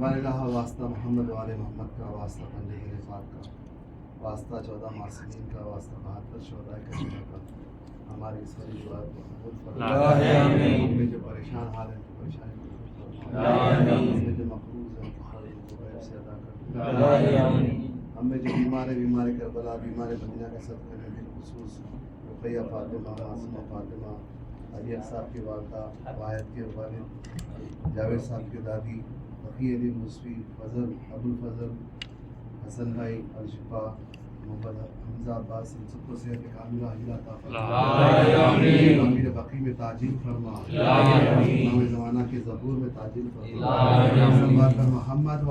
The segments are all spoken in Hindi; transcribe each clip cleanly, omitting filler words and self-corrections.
वालिल्लाह वास्ता मोहम्मद वाले मोहम्मद का वास्ता बंदे रिफात का वास्ता 14 मासूमीन का वास्ता 72 शोहदा का हमारी इस बड़ी दुआ को कबूल फरमाए आमीन। हमें जो परेशान हाल है तो परेशानी को दूर फरमाए आमीन। हमें जो मकरूज है तो खैर को गैर से अदा कर आमीन। हमें जो बीमार करबला बीमार मदीना का सदका में बिलखुसूस रुक़ैया फातिमा मासूमा फातिमा अलिया साहब के वालदा वाहिद के वालिद जावेद साहब की दादी बकी अली मुस्फी फजल अबुल फजल हसन भाई अलशिफा मोहम्मद हमजा अब्बास इन सबको सेहत कामिला हिला अता फरमा आमीन। आमीन। बकी में ताजील फरमा आमीन। नवे ज़माना के ज़बूर में ताजील फरमा आमीन। पर मोहम्मद व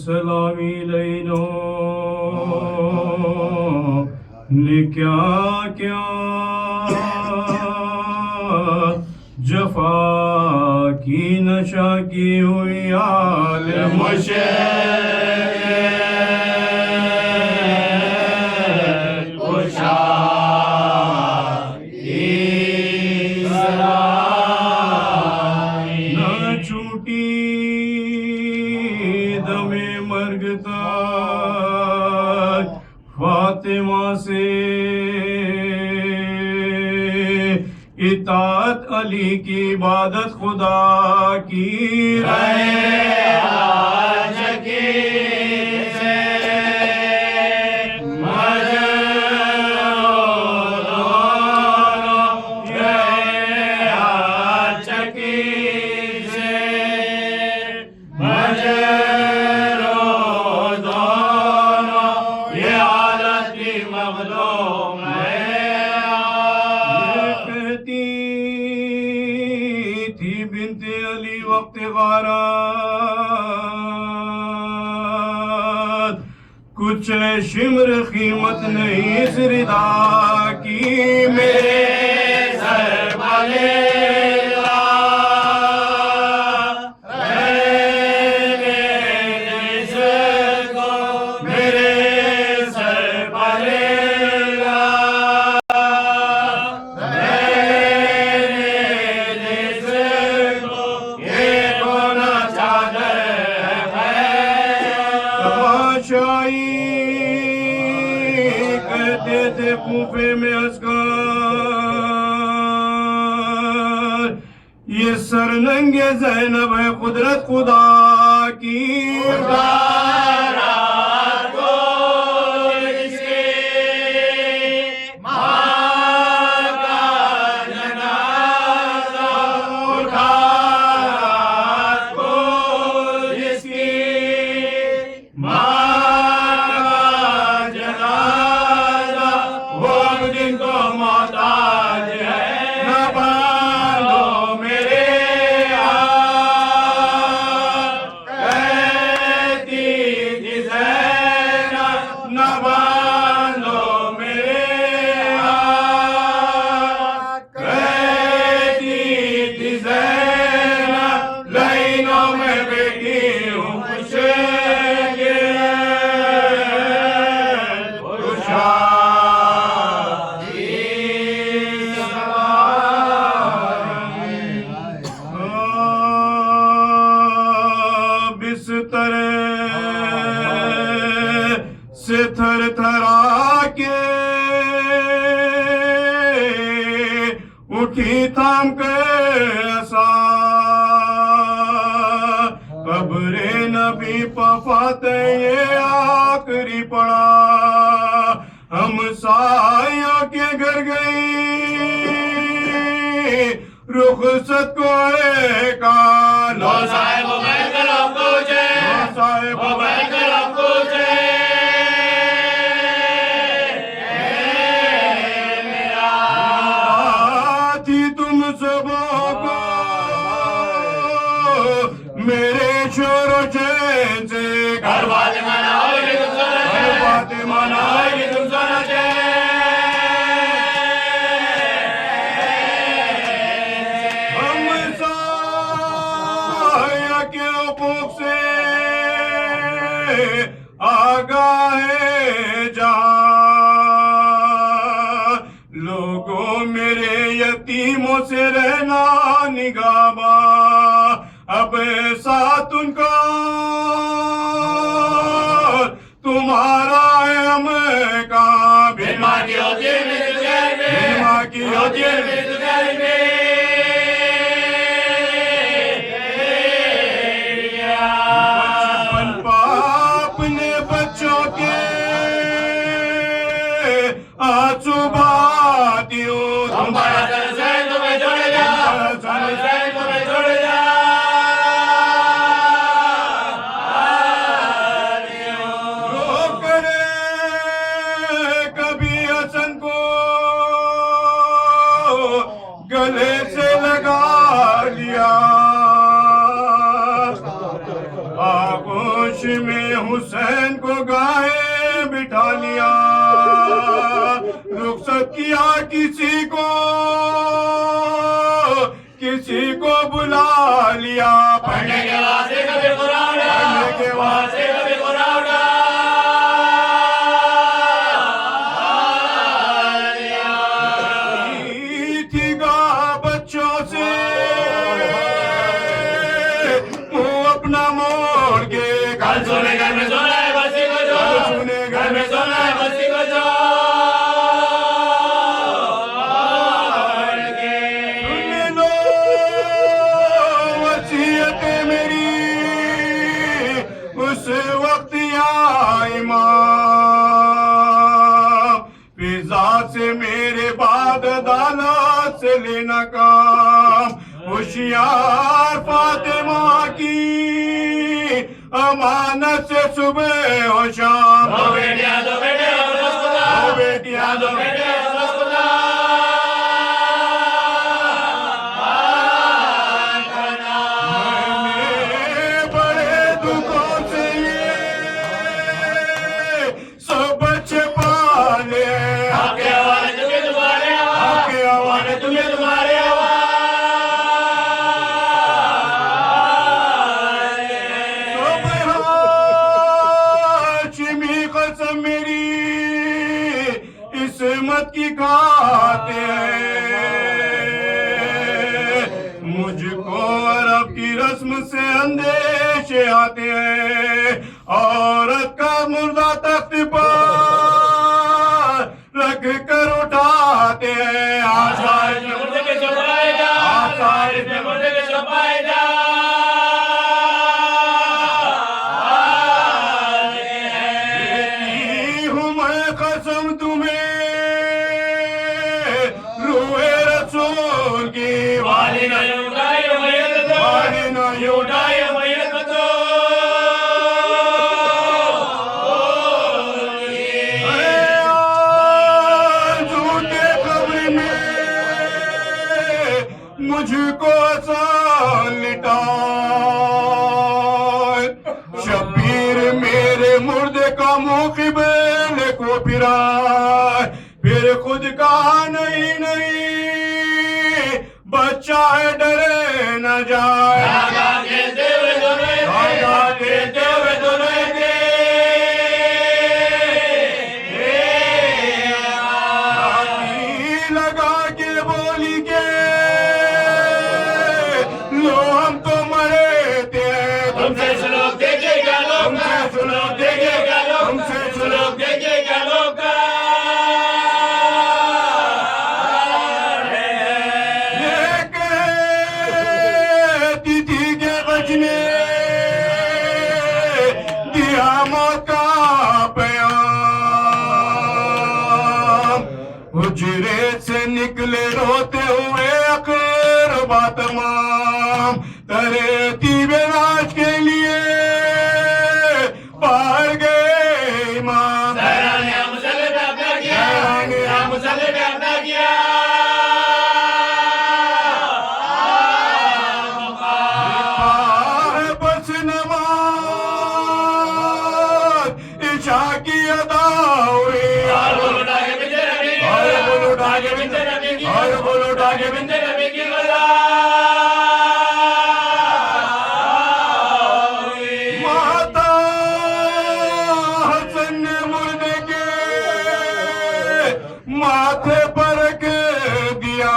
सलामी लैनो ने क्या क्या जफा की नशा की हुई आल मुझे फातिमा से इताअत अली की इबादत खुदा की रहे आज की से बिनते अली वक्त गारात कुछ शिमर कीमत नहीं इस रिदा की मेरे सर वाले कूफे में अस्कर, ये सरनंगे ज़ैनब है कुदरत खुदा की। से थर थरा के उठी थाम के ऐसा, कब्रे नबी पफाते ये आखिरी पड़ा, हम साया के घर गई रुखसत को का लो साहेब बैकर आपको जय, लो साहेब बैकर आपको जय। मेरे शोर चैन से घर वाले मनाओगे तुम सोना जय, घर वाले मनाओगे तुम सोना जय। हम साया के हुकूक से आगाहे जहां, लोगों मेरे यतीमों से रहना निगाबा, अब साथ उनका तुम्हारा है हमें का बीमा की होती है बीमा की होती है। बचपन पाप ने बच्चों के आंसू बहातियों, तुम्हारा से तुम्हें जोड़े जा, तुम्हें जोड़े जा। गले से लगा लिया, आगोश में हुसैन को गाए बिठा लिया, रुखसत किया किसी को बुला लिया, पढ़ने के वास्ते कभी कुरान, पढ़ने के वास्ते कभी कुरान। घर में सोना है बस्ती को जो, घर में सोना है बस्ती को जो। सुन लो वसीयत मेरी उस वक्त या इमाम, फिजा से मेरे बाद अदालत से लेना काम, होशियार फातिमा की अमानत से सुबह हो शाम, दो बेटियां दो बेटे अफरोज खुदा, दो बेटियां दो बेटे अफरोज खुदा। मैंने बड़े दुखों से ये सब बच्चे पाले, आपके हवाले तुम्हें तुम्हारे, आपके हवाले तुम्हें तुम्हारे। मेरी इस्मत की खाते मुझको अरब की रस्म से अंदेशे आते हैं, औरत का मुर्दा तख्त पर रख कर पैदा हूँ मैं कसम तुम्हें रूहे रसूल की वाली न उठाए मैयत दो वाली न उठाए मैयत दो झूठे कब्र में मुझको आसान लिटाए शबीर मेरे मुर्दे का मुँह क़िबले को फिराए फिर खुद का नहीं बच्चा है डरे न जाए धागा खेलते हुए दोनों धागा खेलते हुए दोनों लगा के बोली के लो हम तो मरे थे तुमसे सुलोक देखे क्या लोग तुमसे सुलोक देखे क्या लोग तुमसे सुलोक देखे क्या लोग ये कहती थी के बचने दिया मौत का प्याम हुजरे से निकले रोते हुए अकरबा तमाम तरे तीबे नाच के लिए बाहर गए इमाम सहराने मुसल्ले पे अपना किया मुसल्ले पे अपना किया बस नमाज इशा की अदा हुई और बोलो डाके बिंदे रबी की और बोलो डाके बिंदे रबी की और बोलो डाके बिंदे रबी की गला माता हसन ने मुर्दे के माथे पर रख दिया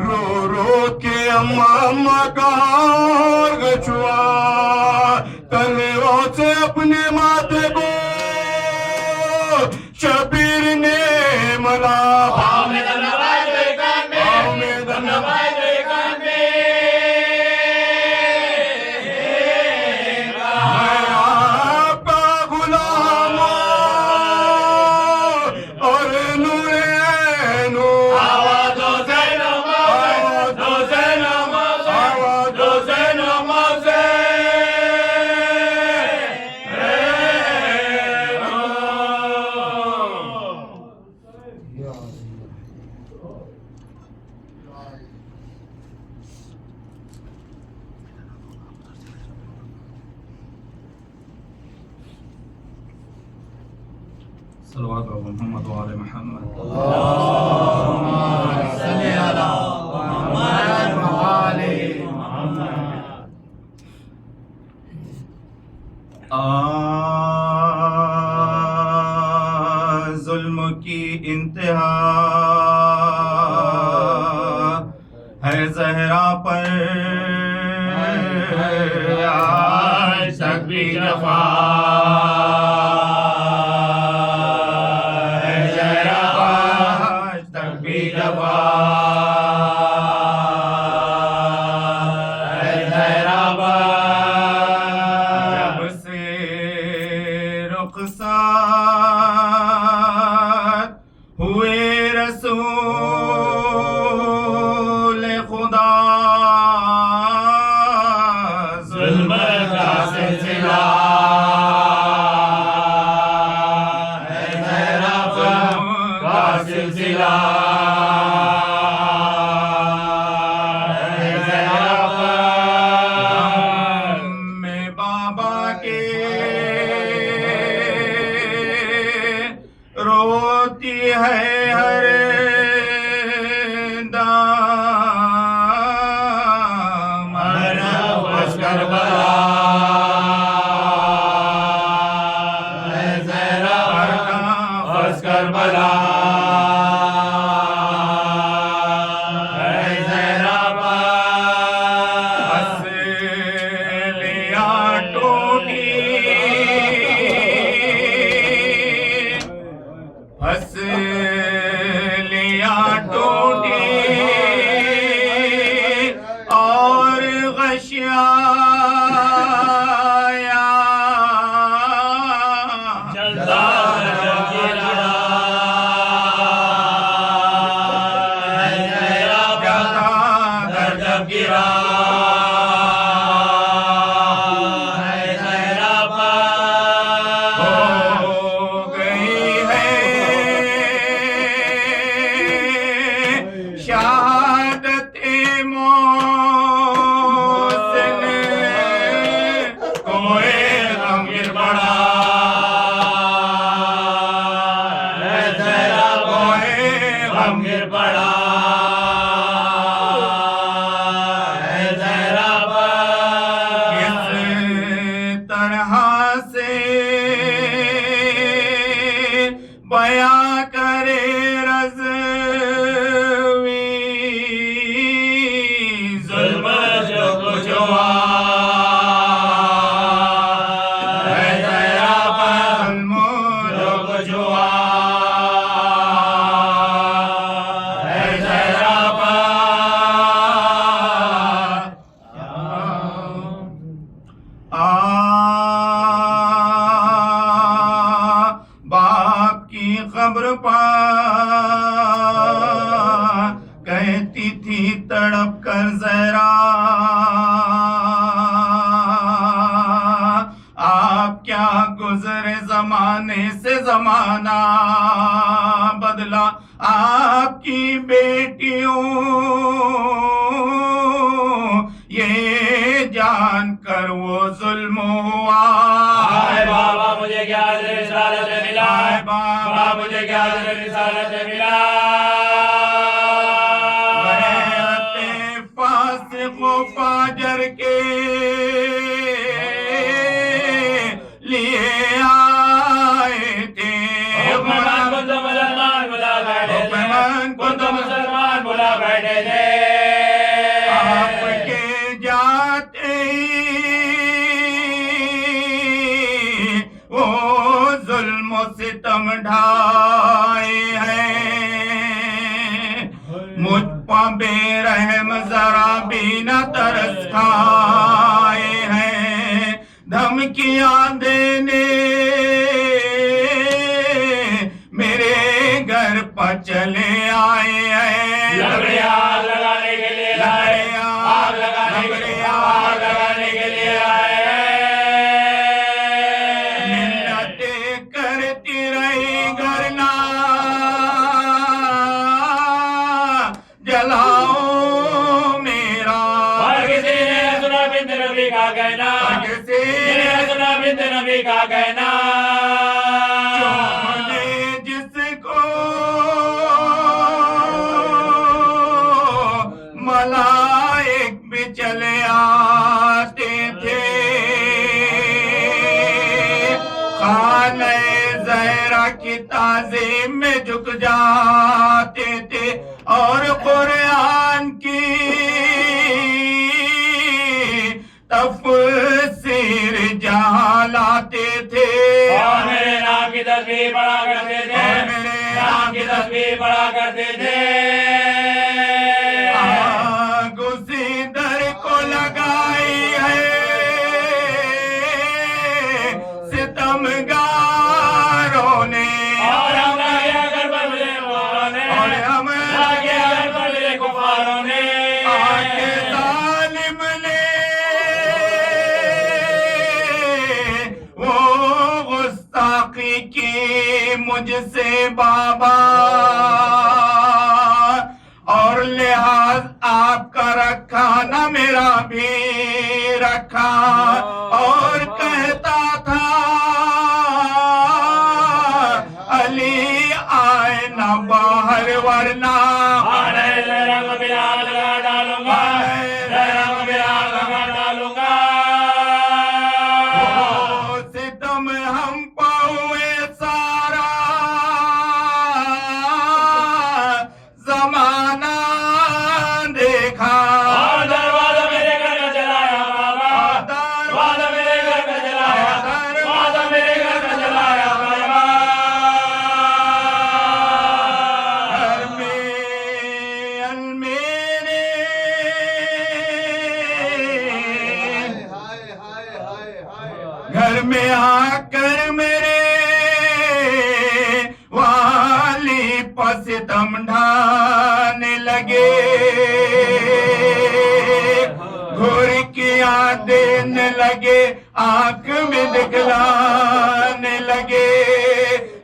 रो रो के अम्मा अम्मा कहा गछुआ तलवार से अपने माथे को शबीर ने मला पाँव में दम दबाए जो एक कान में पाँव में दम दम दबाए जो एक कान में मैं आपका गुलाम और नूरे नूर आवाज़ों से नमाज़ दो से नमाज़ दो से नमाज़ सल्लल्लाहु अलैहि मोहम्मद व आले मोहम्मद सल्ले अला मुहम्मद व आले जुल्म की इंतहा है जहरा पर आज तक भी जफा है जहरा आज तक भी जफा है जहरा जब से रुखसार हुए रसूल खुदा जुल्म का सिलसिला माफ कर जहरा, आप क्या गुजरे जमाने से जमाना बदला, आपकी बेटियों ये जानकर वो जुल्म हुआ। हाय बाबा मुझे क्या रिसालत मिला, हाय बाबा मुझे क्या रिसालत मिला। बैअते फासिक व फाजर के लिए आए थे, हुक्मरान को तो मुसलमान बुला बैठे थे, को तो मुसलमान बुला बैठे थे। आपके जाते वो जुल्म सितम ढाए हैं, मुझ पर बेरहम जरा भी न तरस खाए हैं, धमकियां देने मेरे घर पर चले आए हैं, आग लगाने के लिए आए, आग लगाने के लिए, आग लगाने के लिए आए। मिन्नतें करती रही करना, जलाओ मेरा। और किसी ने सुना बिंद नबी का कहना, किसी ने सुना बिंद नबी का कहना। चोमने जिसको मलाइक भी चले आते थे, खाने ज़हरा की ताज़ीम में झुक जाते थे और कुरान की तफसीर जहाँ लाते थे, और मेरे नाम की तस्वीर पढ़ा करते थे, और मेरे नाम की तस्वीर पढ़ा करते थे। आग उसी दर को लगाई है सितमगारों ने, और हम लगे अगर पर मुझे कुफारों ने, और हम लगे अगर पर मुझे कुफारों ने। आके जालिम ने वो गुस्ताखी की मुझसे बाबा, और लिहाज आपका रखा न मेरा भी रखा, और कहता था अली आए न बाहर वरना रंग बिलाल लगा डालूंगा, रंग बिलाल लगा डालूंगा। ओ सितम हम पाए सारा जमाना देखा, और दरवाजा मेरे घर का जलाया बाबा, दरवाजा मेरे घर का जलाया, दरवाजा मेरे घर का जलाया बाबा। घर में अलमेरे घर में आकर मेरे वाली पसितम ढाने लगे, घुरकियां देने लगे, आंख में दिखलाने लगे,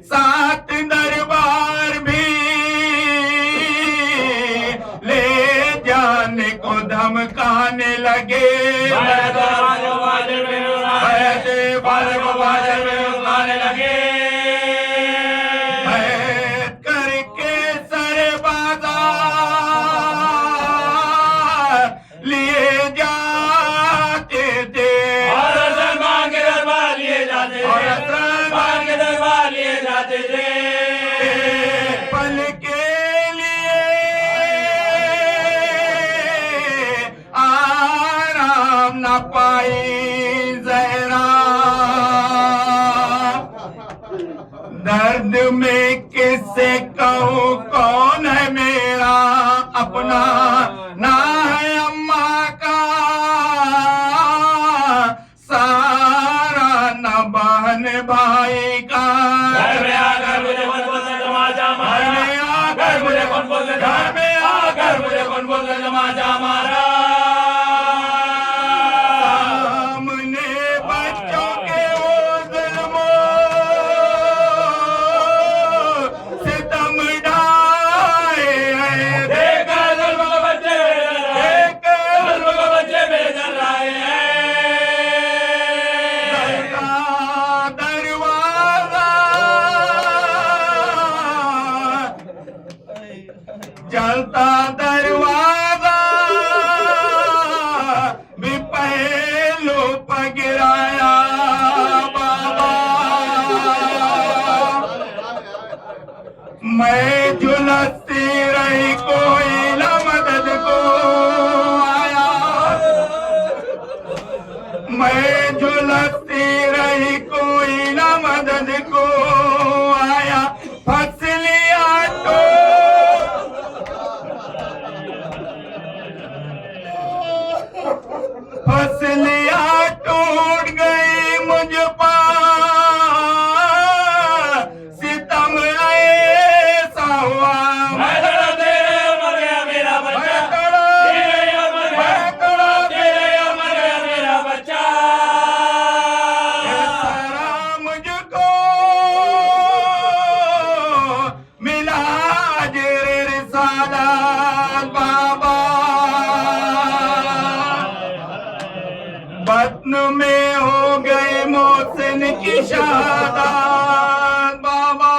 सात दरबार भी ले जाने को धमकाने लगे। लगे करके सरबाजा लिए जाते थे, और सलमान के दरबार लिए जाते थे, और सलमान के दरबार लिए जाते थे। पल के लिए आराम न पाई जहरा, दर्द में किससे कहूँ कौन है मेरा अपना, ना है अम्मा का सारा, न बहन भाई का। घर में आकर मुझे कौन बोलते तमाचा मारा, घर में आकर मुझे कौन बोलते, घर में आकर मुझे कौन बोलते तमाचा मारा। मैं झुलसती रही कोई ना मदद को आया, फसलिया फसलिया टूट गई मुझ पर, सितम ऐसा हुआ। मैं तड़प तेरे मर गया मेरा बच्चा, तेरे मर गया, तेरे मर गया मेरा बच्चा। मुझको मिला अजर रिसालत बाबा, बत्न में हो गए मोहसिन की शहादत बाबा।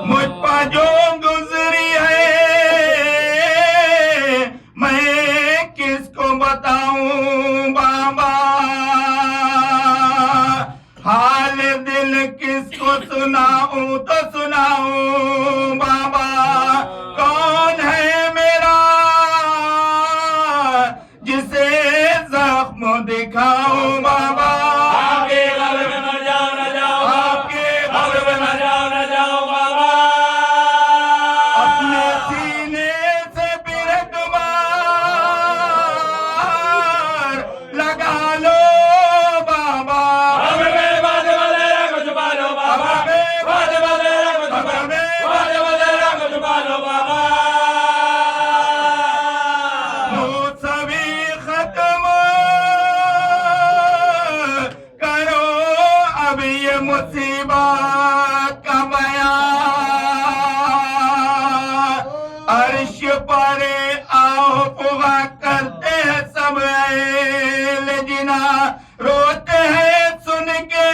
मुझ पर जो गुजरी है मैं किसको बताऊं बाबा, हाल दिल किसको सुनाऊं तो सुनाऊं बाबा। कौन है मेरा जिसे जख्म दिखाऊं बाबा, आपके कब्र में मर जाओ न जाओ, आपके कब्र में मर जाओ न जाओ बाबा। अपने सीने से बिरक मार लगा लो बाबा, कब्र में बादे वगैरह को छुपा लो बाबा, बादे वगैरह को छुपा लो, बादे वगैरह को छुपा लो बाबा। सभी खत्म करो अब ये मुसीबत का बयान, अर्श पर आओ पुगा करते हैं सब अहले जिना, रोते हैं सुन के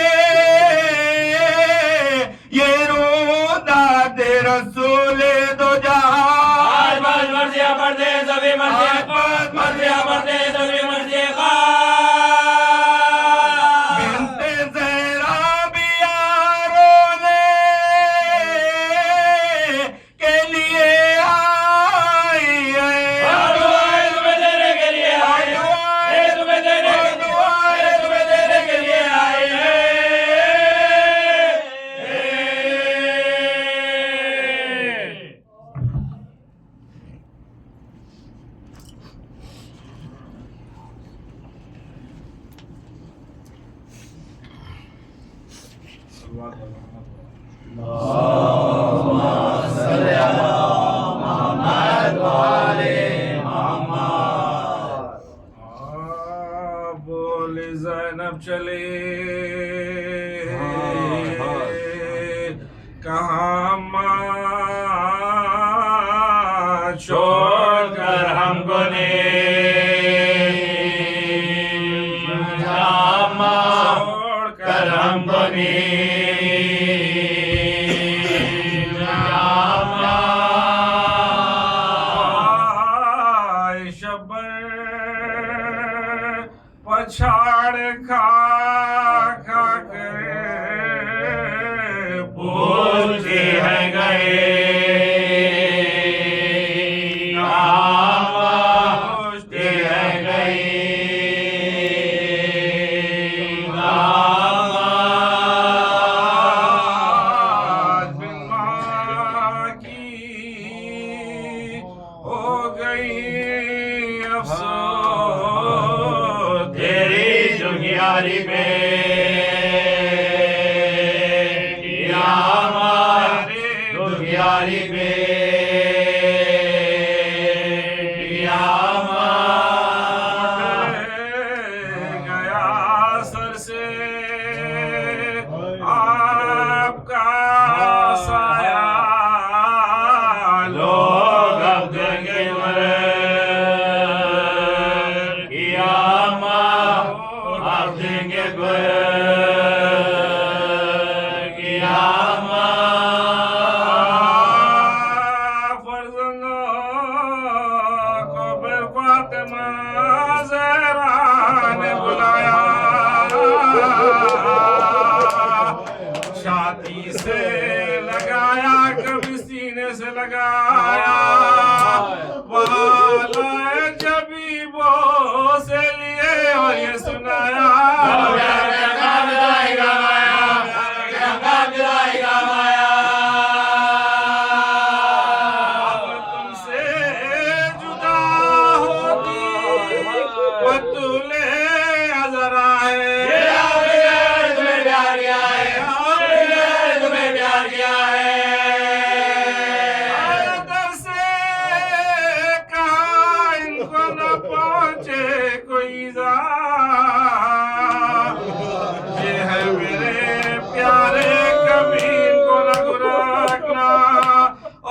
ये रोदा दे रसूल दो जहां। आज बस मर्जियां पढ़ते हैं सभी मर्जियां, मर्जियां पढ़ते हैं सभी मर्जियां का। बिनते ज़हरा भी रोने के लिए आई है, दुआएं तुम्हें देने के लिए आए हैं, ये तुम्हें देने के दुआएं तुम्हें देने के लिए आए हैं। बोले ज़ैनब चले कहाँ माँ छोड़ कर हमको ने छोड़ कर हमको ने पछाड़ खा खा के भूलते हैं गए, पूछते हैं गए, बिन माँ की हो गई अफसोस तेरी जुगियारी पे या हमारे जुगियारी पे या गया सर से आपका साया लोग अब देंगे मरे या अब देंगे सुनाया अब तुमसे जुदा होती बतूले नजर आए दर से कहा इनको न पहुंचे कोई ज़ा ये है मेरे प्यारे कभी इनको न गुराखना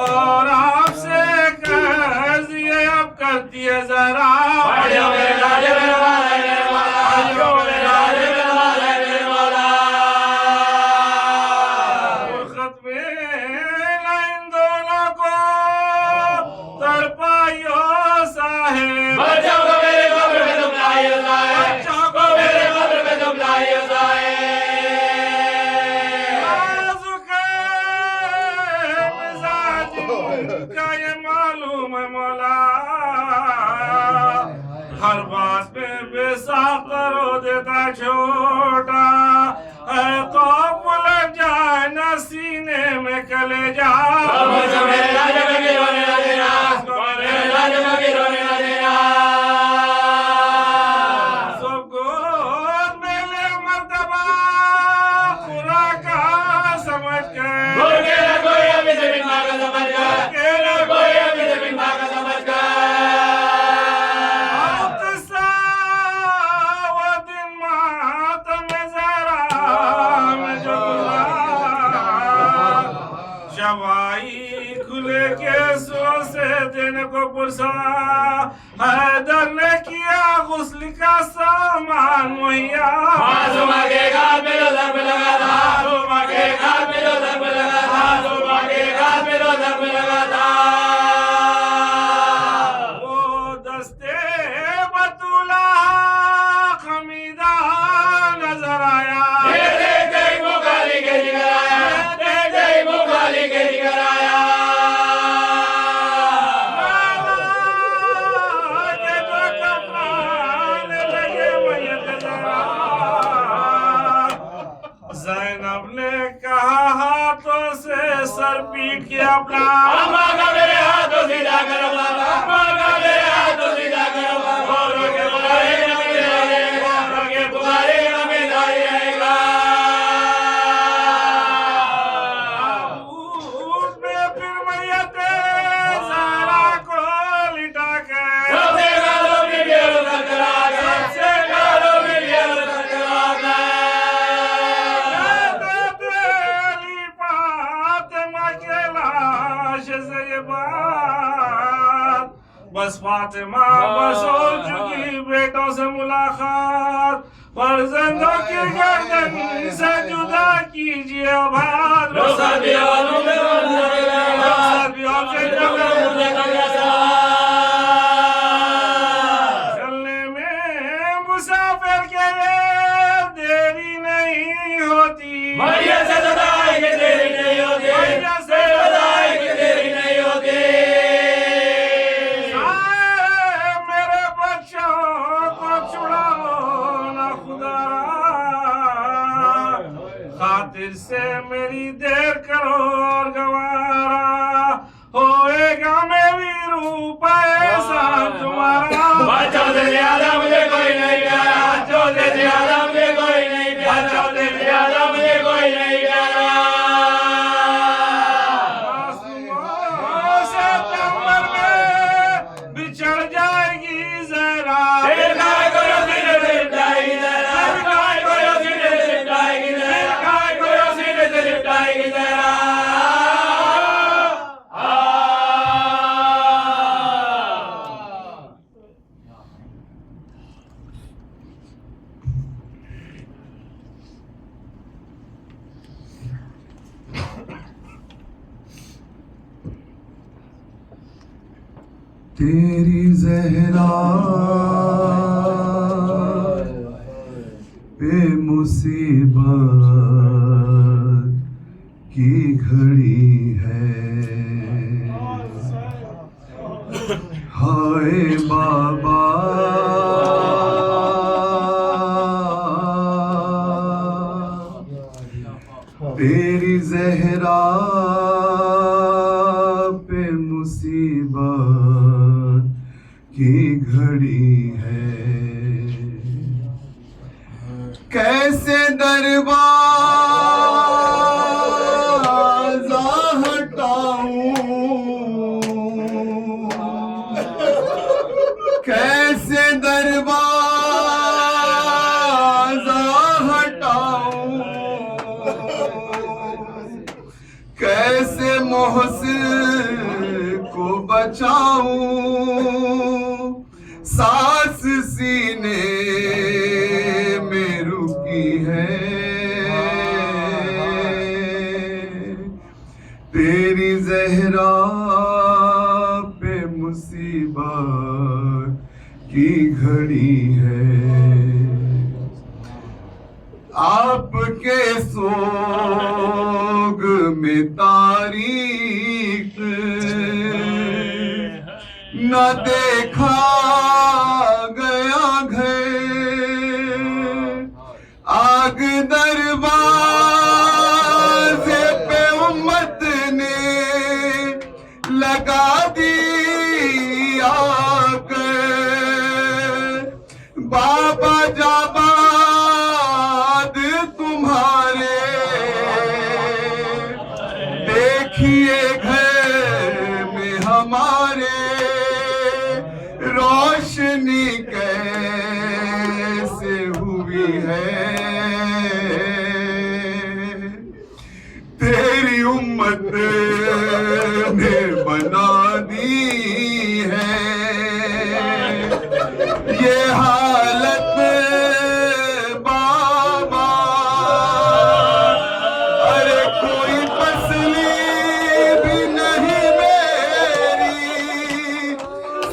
और आपसे कर्ज ये अब करती है जरा फुरखत में इन दोनों को तड़पाइयो साहेब बच्चों को मेरे कब्र में तुम लाइयो साहेब नाजुक मिजाज का ये मालूम है मौला हर बात में बेसाकर हो देता छोटा खौफ लग जाए न सीने में कलेजा सबको मेले मर्तबा खुदा का समझ के वो दिन मातम में जरा में जो गुज़रा शवाई खुले के सो से दिन को पुरसा हैदर ने किया गुस्ल का सामान मुहैया वो दस्ते बतूला खमीदा नजर आया के जो कफनाने लगे मैयत जरा ज़ैनब ने कहा हाथों से सर पीट के अपना मेरे हाथों सीधा करो बाबा मेरे हाथों सीधा करो बाबा पुकारे हमें जारी रहेगा उसमें फिर मैयत ज़हरा को लिटा के सबसे गालों में भी उतर कर आ गए सबसे गालों में भी उतर कर आ गए तेरी फातिमा के लाश से ये बात बस फातिमा बस हो चुकी बेटों से मुलाकात फर्जंदों की गर्दन से जुदा कीजिए भात चलने में मुसाफिर के लिए देरी नहीं होती मैया से सदाई के देरी नहीं होती मैया से सदाई के देरी नहीं होती मेरे बच्चों को छुड़ाओ ना खुदा खातिर से मेरी देर करो और गवारा होएगा मेरी रूह पर एहसान तुम्हारा बच्चों से ज्यादा मुझे कोई नहीं प्यारा बच्चों से ज्यादा मुझे कोई नहीं प्यारा बच्चों से ज्यादा मुझे कोई नहीं प्यारा मासूमों से कमर में बिछड़ जाएगी जरा सिरकाय को सीने से लिपटाएगी जरा सिरकाय को सीने से लिपटाएगी जरा सिरकाय को सीने से लिपटाएगी जरा तेरी ज़हरा पे मुसीबत की घड़ी है, हाय बाबा की घड़ी है। कैसे दरवाज़ा हटाऊं, कैसे दरवाज़ा हटाऊं, कैसे मोहसिन को बचाऊं, सांस सीने में रुकी है। तेरी ज़हरा पे मुसीबत की घड़ी है। आपके सोग में तारीख न देखा गया घर, आग दरवाज़े पे उम्मत ने लगा दी आकर। बाबा जाबाद तुम्हारे देखिए घर में हमारे रोशनी कैसे हुई है। तेरी उम्मत ने बना दी है ये हालत बाबा। अरे कोई पसली भी नहीं मेरी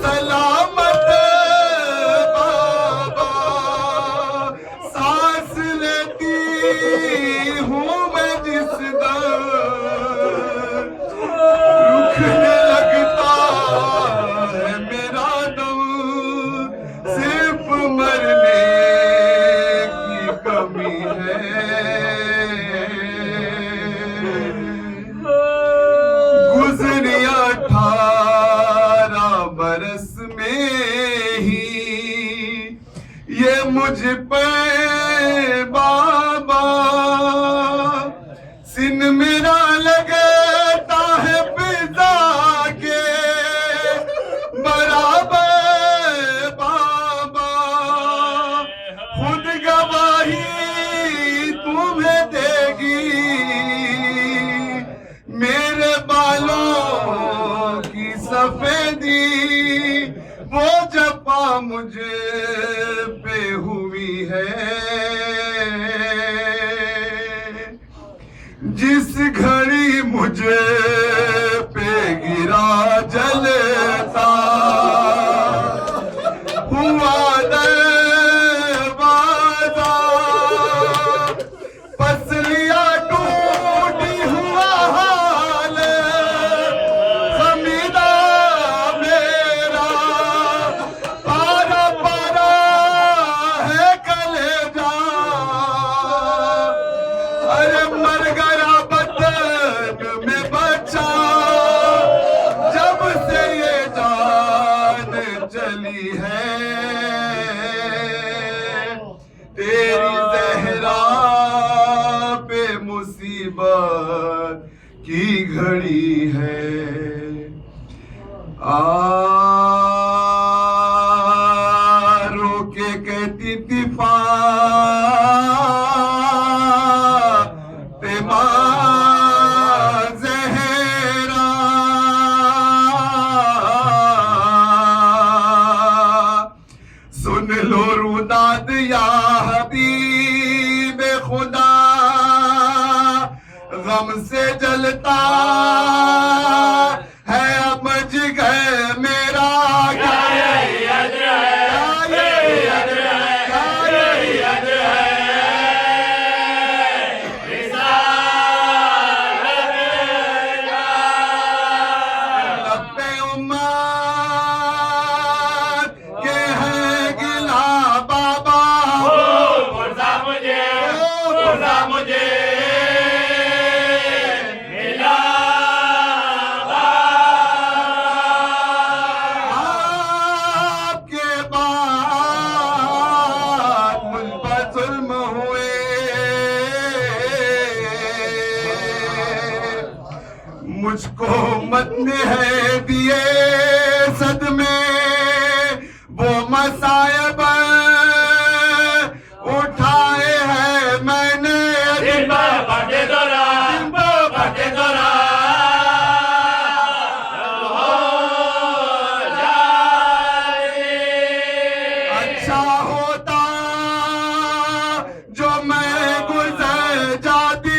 सलामत बाबा। सांस लेती हूँ मैं जिस दम, रुकने लगता है मेरा दम, सिर्फ मरने की कमी है। गुज़री 18 बरस में ही ये मुझ पे बाबा सिन मेरा लगता है पिता के बराबर बाबा। खुद गवाही तुम्हें देगी मेरे बालों की सफेदी, वो जपा मुझे पे हुई है। जिस घड़ी मुझे पे गिरा जलता हुआ दरवाज़ा, पसलियाँ टूटी हुआ हाल खमीदा मेरा, पारा पारा है कलेजा। अरे मर गया बदन में बचा जब से ये जान चली है। तेरी ज़हरा पे मुसीबत की घड़ी है। रोके कहती थी फातिमा ज़हरा, सुन लो रुदाद या हबीब खुदा, गम से जलता है अब जिगर मेरा। क्या यही अज्र है, क्या यही अज्र है, क्या यही अज्र है। लब्बे उम्मत के हैं गिला बाबा, पुरसा मुझे मिला मसायब उठाए हैं मैंने जिम्बो बटे दोरा अच्छा होता जो मैं गुजर जाती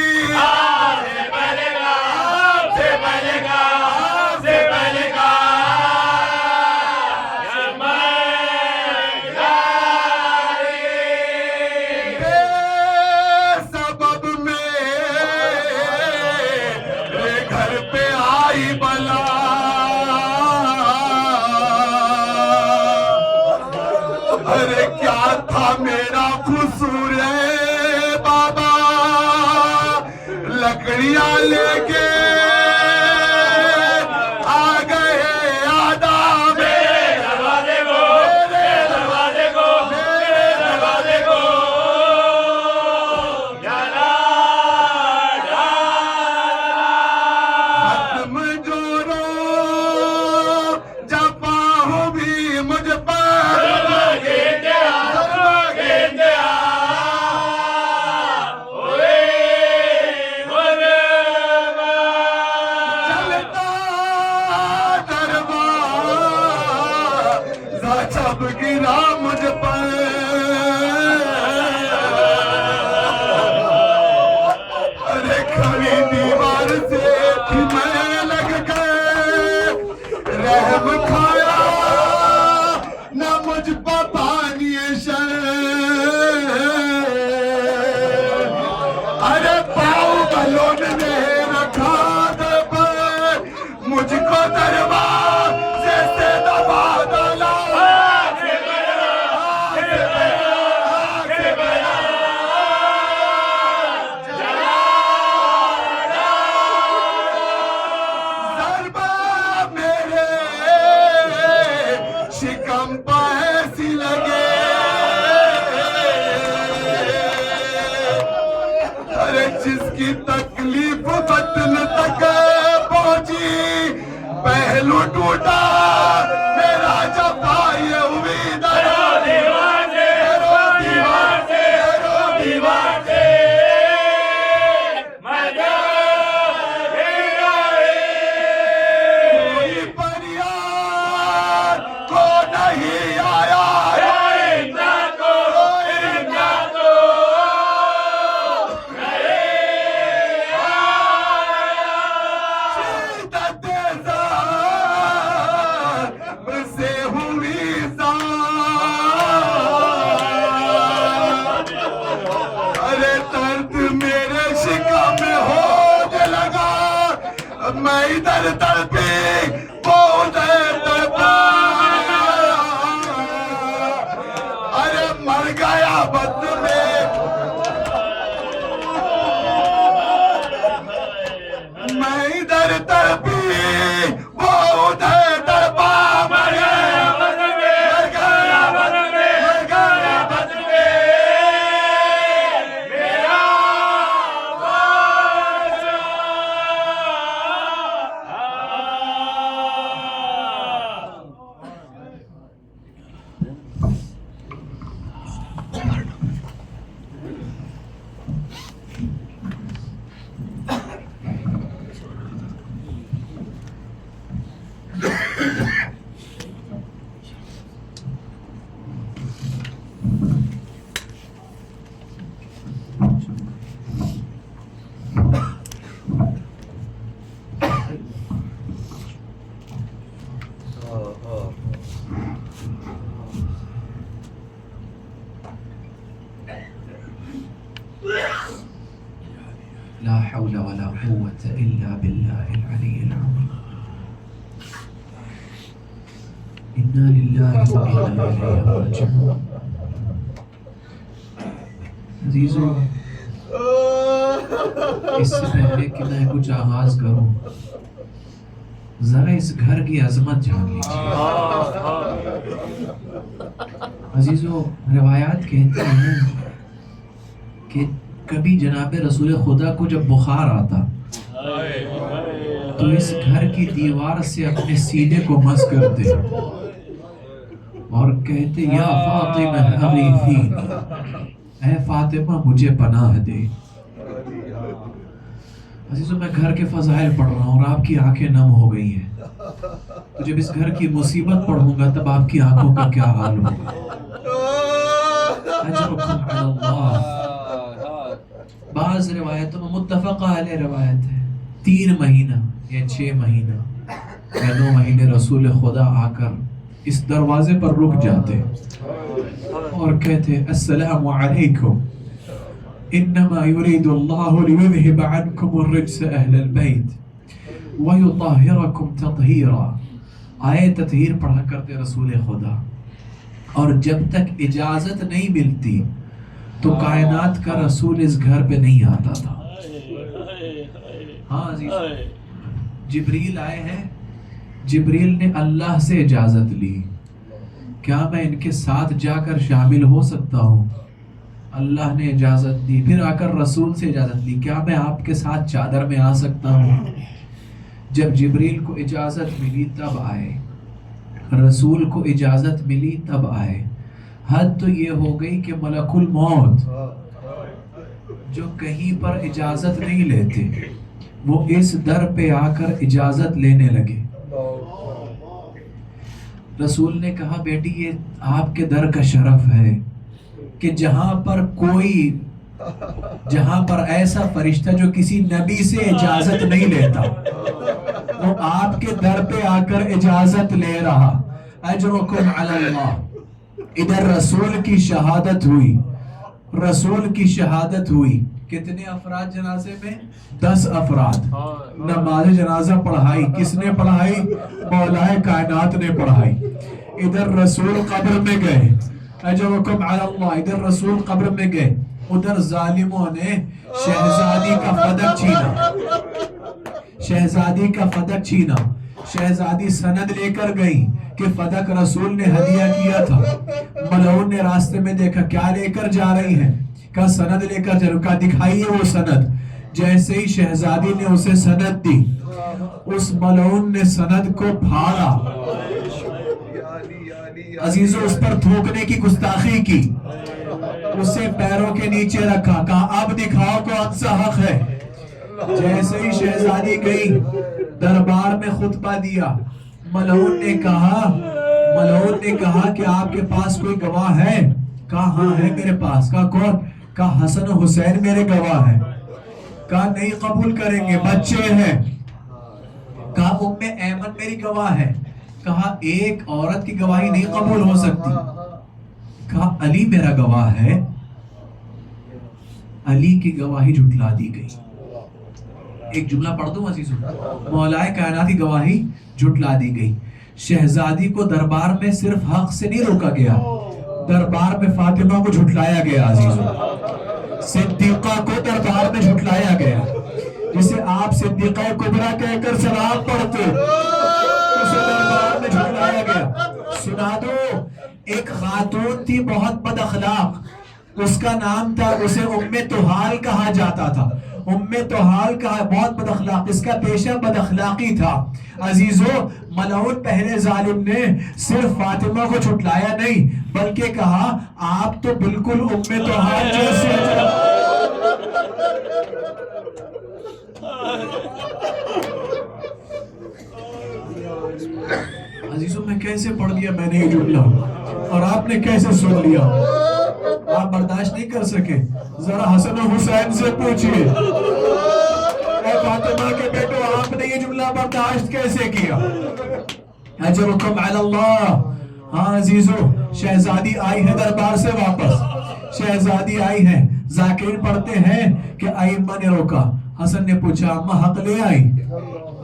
सबब मेरे घर पे आई बला अरे क्या था मेरा कसूर है बाबा लकड़ियां लेके आ गए आदाम खत्म जोरो जपा हो भी मुझ पर चलता दरबार जब गिरा मुझ पर अरे खड़ी दीवार से थी मैं लग गए रहम खाया न मुझ पर पानी अरे पाँव बलोन ने रखा पर मुझको दरबार से दबा डाला ज़रबा मेरे शिकम पर ऐसी लगे अरे जिसकी तकलीफ बदन तक पहुंची पहलू टूटा मेरा जफा ये उम्मीद कोई फरियाद को नहीं आया शिद्दत ज़ार से हुई ज़ार अरे दर्द मेरे शिकम में होने लगा मैं इधर तड़पी वो उधर तड़पा अरे मर गया बद में मैं इधर तड़पी वो उधर तड़पा मर गया बद में मर गया बद में मर गया बद में मेरा ला हौला वला कुव्वता इल्ला बिल्लाहिल अलिय्यिल अज़ीम। इन्ना लिल्लाहि व इन्ना इलैहि राजिऊन। अजीजों, इससे पहले कि मैं कुछ आगाज करूं, जरा इस घर की अजमत जान लीजिए। अजीजों, रिवायात कहते हैं कि कभी जनाब रसूल खुदा को जब बुखार आता तो इस घर की दीवार से अपने सीने को मस करते और कहते या फातिमा अगीथीनी, ऐ फातिमा मुझे पनाह दे। अजीजों, मैं घर के फजाइल पढ़ रहा हूँ और आपकी आंखें नम हो गई हैं, तो जब इस घर की मुसीबत पढ़ूंगा तब आपकी आंखों का क्या हाल होगा। बाज़ रिवायतों में मुत्तफ़क़ा अलैह रिवायत है, 3 महीना या 6 महीना या 9 महीने रसूल खुदा आकर इस दरवाजे पर रुक जाते और कहते अस्सलामु अलैकुम इन्नमा युरीदुल्लाहु लियुज़हिब अन्कुम अर्रिज्स अहलल बैत व युतहिरकुम तत्हीरा। आए तत्हीर पढ़ा करते रसूल खुदा, और जब तक इजाजत नहीं मिलती तो कायनात का रसूल इस घर पे नहीं आता था। हाँ अजीज, जिब्रील आए हैं, जिब्रील ने अल्लाह से इजाजत ली, क्या मैं इनके साथ जाकर शामिल हो सकता हूँ? अल्लाह ने इजाजत दी। फिर आकर रसूल से इजाजत ली, क्या मैं आपके साथ चादर में आ सकता हूँ? जब जिब्रील को इजाजत मिली तब आए, रसूल को इजाजत मिली तब आए। हद तो ये हो गई कि मलकुल मौत जो कहीं पर इजाजत नहीं लेते, वो इस दर पे आकर इजाजत लेने लगे। रसूल ने कहा बेटी ये आपके दर का शरफ है कि जहां पर ऐसा फरिश्ता जो किसी नबी से इजाजत नहीं लेता, वो आपके दर पे आकर इजाजत ले रहा। अजरुकुम अलल्लाह। इधर रसूल की शहादत हुई, रसूल की शहादत हुई। कितने अफराद जनाजे में? 10 अफराद। नमाज जनाजा पढ़ाई किसने पढ़ाई? मौलाए कायनात ने पढ़ाई। इधर रसूल कब्र में गए, अजरुकुम अलल्लाह। इधर रसूल कब्र में गए, उधर जालिमों ने शहजादी का फदक छीना, शहजादी का फदक छीना। शहजादी सनद लेकर गई कि फदक रसूल ने हदिया किया था। मलऊन ने रास्ते में देखा, क्या लेकर जा रही हैं? का सनद लेकर जा रही। का दिखाइए वो सनद। जैसे ही शहजादी ने उसे सनद दी, उस मलऊन ने सनद को फाड़ा, अजीजों उस पर थूकने की गुस्ताखी की, उसे पैरों के नीचे रखा, कहा अब दिखाओ कौन सा हक है। जैसे ही शहजादी गई, दरबार में खुतबा दिया। मलऊन ने कहा कि आपके पास कोई गवाह है? कहा हाँ है मेरे पास। कहा कौन? कहा हसन हुसैन मेरे गवाह है। कहा नहीं कबूल करेंगे, बच्चे हैं। कहा उम्मे ऐमन मेरी गवाह है। कहा एक औरत की गवाही नहीं कबूल हो सकती। कहा अली मेरा गवाह है। अली की गवाही झुटला दी गई। एक जुमला पढ़ दूं अजीजों, मौलाए कायनात की गवाही झुटला दी गई। शहजादी को दरबार में सिर्फ हक से नहीं रोका गया, दरबार में फातिमा को झुटलाया गया। अजीजों सिद्दीका को दरबार में झुटलाया गया, जिसे आप सिद्दीका कुबरा कहकर सलाम पढ़ते, उसे दरबार में झुटलाया गया। सुना दो, एक खातून थी बहुत बद अखलाक, उसका नाम था, उसे उम्मे तुहाल कहा जाता था। उम्मे तुहाल कहा, बहुत बद अखलाक, इसका पेशा बद अखलाकी था। अजीजों मलऊन पहले जालिम ने सिर्फ फातिमा को झुटलाया नहीं, बल्कि कहा आप तो बिल्कुल उम्मे तुहाल जैसे। अजीजों मैं कैसे पढ़ लिया मैंने ये जुमला, और आपने कैसे सुन लिया? आप बर्दाश्त नहीं कर सके? जरा हसन हुसैन से पूछिए, फातिमा के बेटो आपने ये जुमला बर्दाश्त कैसे किया? अजरुकुम अलल्लाह। हाँ अजीजों, शहजादी आई है दरबार से वापस, शहजादी आई है। जाकिरीन पढ़ते हैं कि अइम्मा ने रोका। हसन ने पूछा अम्मा हक ले आई?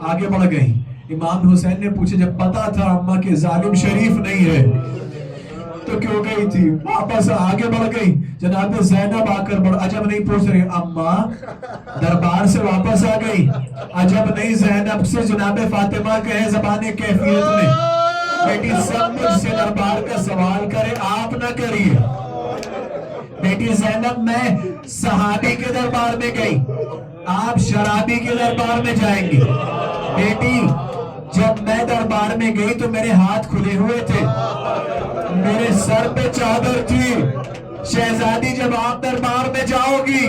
आगे बढ़ गई। इमाम हुसैन ने पूछा जब पता था अम्मा के जालिम शरीफ नहीं है तो क्यों गई थी? वापस आगे बढ़ गई। जनाब ज़ैनब आकर बढ़, अजब नहीं पूछ रही अम्मा, दरबार से वापस आ गई। अजब नहीं ज़ैनब से जनाब फातिमा कहे ज़बाने कैफियत में, बेटी सब मुझसे दरबार का सवाल करे, आप ना करिए। बेटी ज़ैनब मैं सहाबी के दरबार में गई, आप शराबी के दरबार में जाएंगी। बेटी जब मैं दरबार में गई तो मेरे हाथ खुले हुए थे, मेरे सर पे चादर थी। शहजादी जब आप दरबार में जाओगी,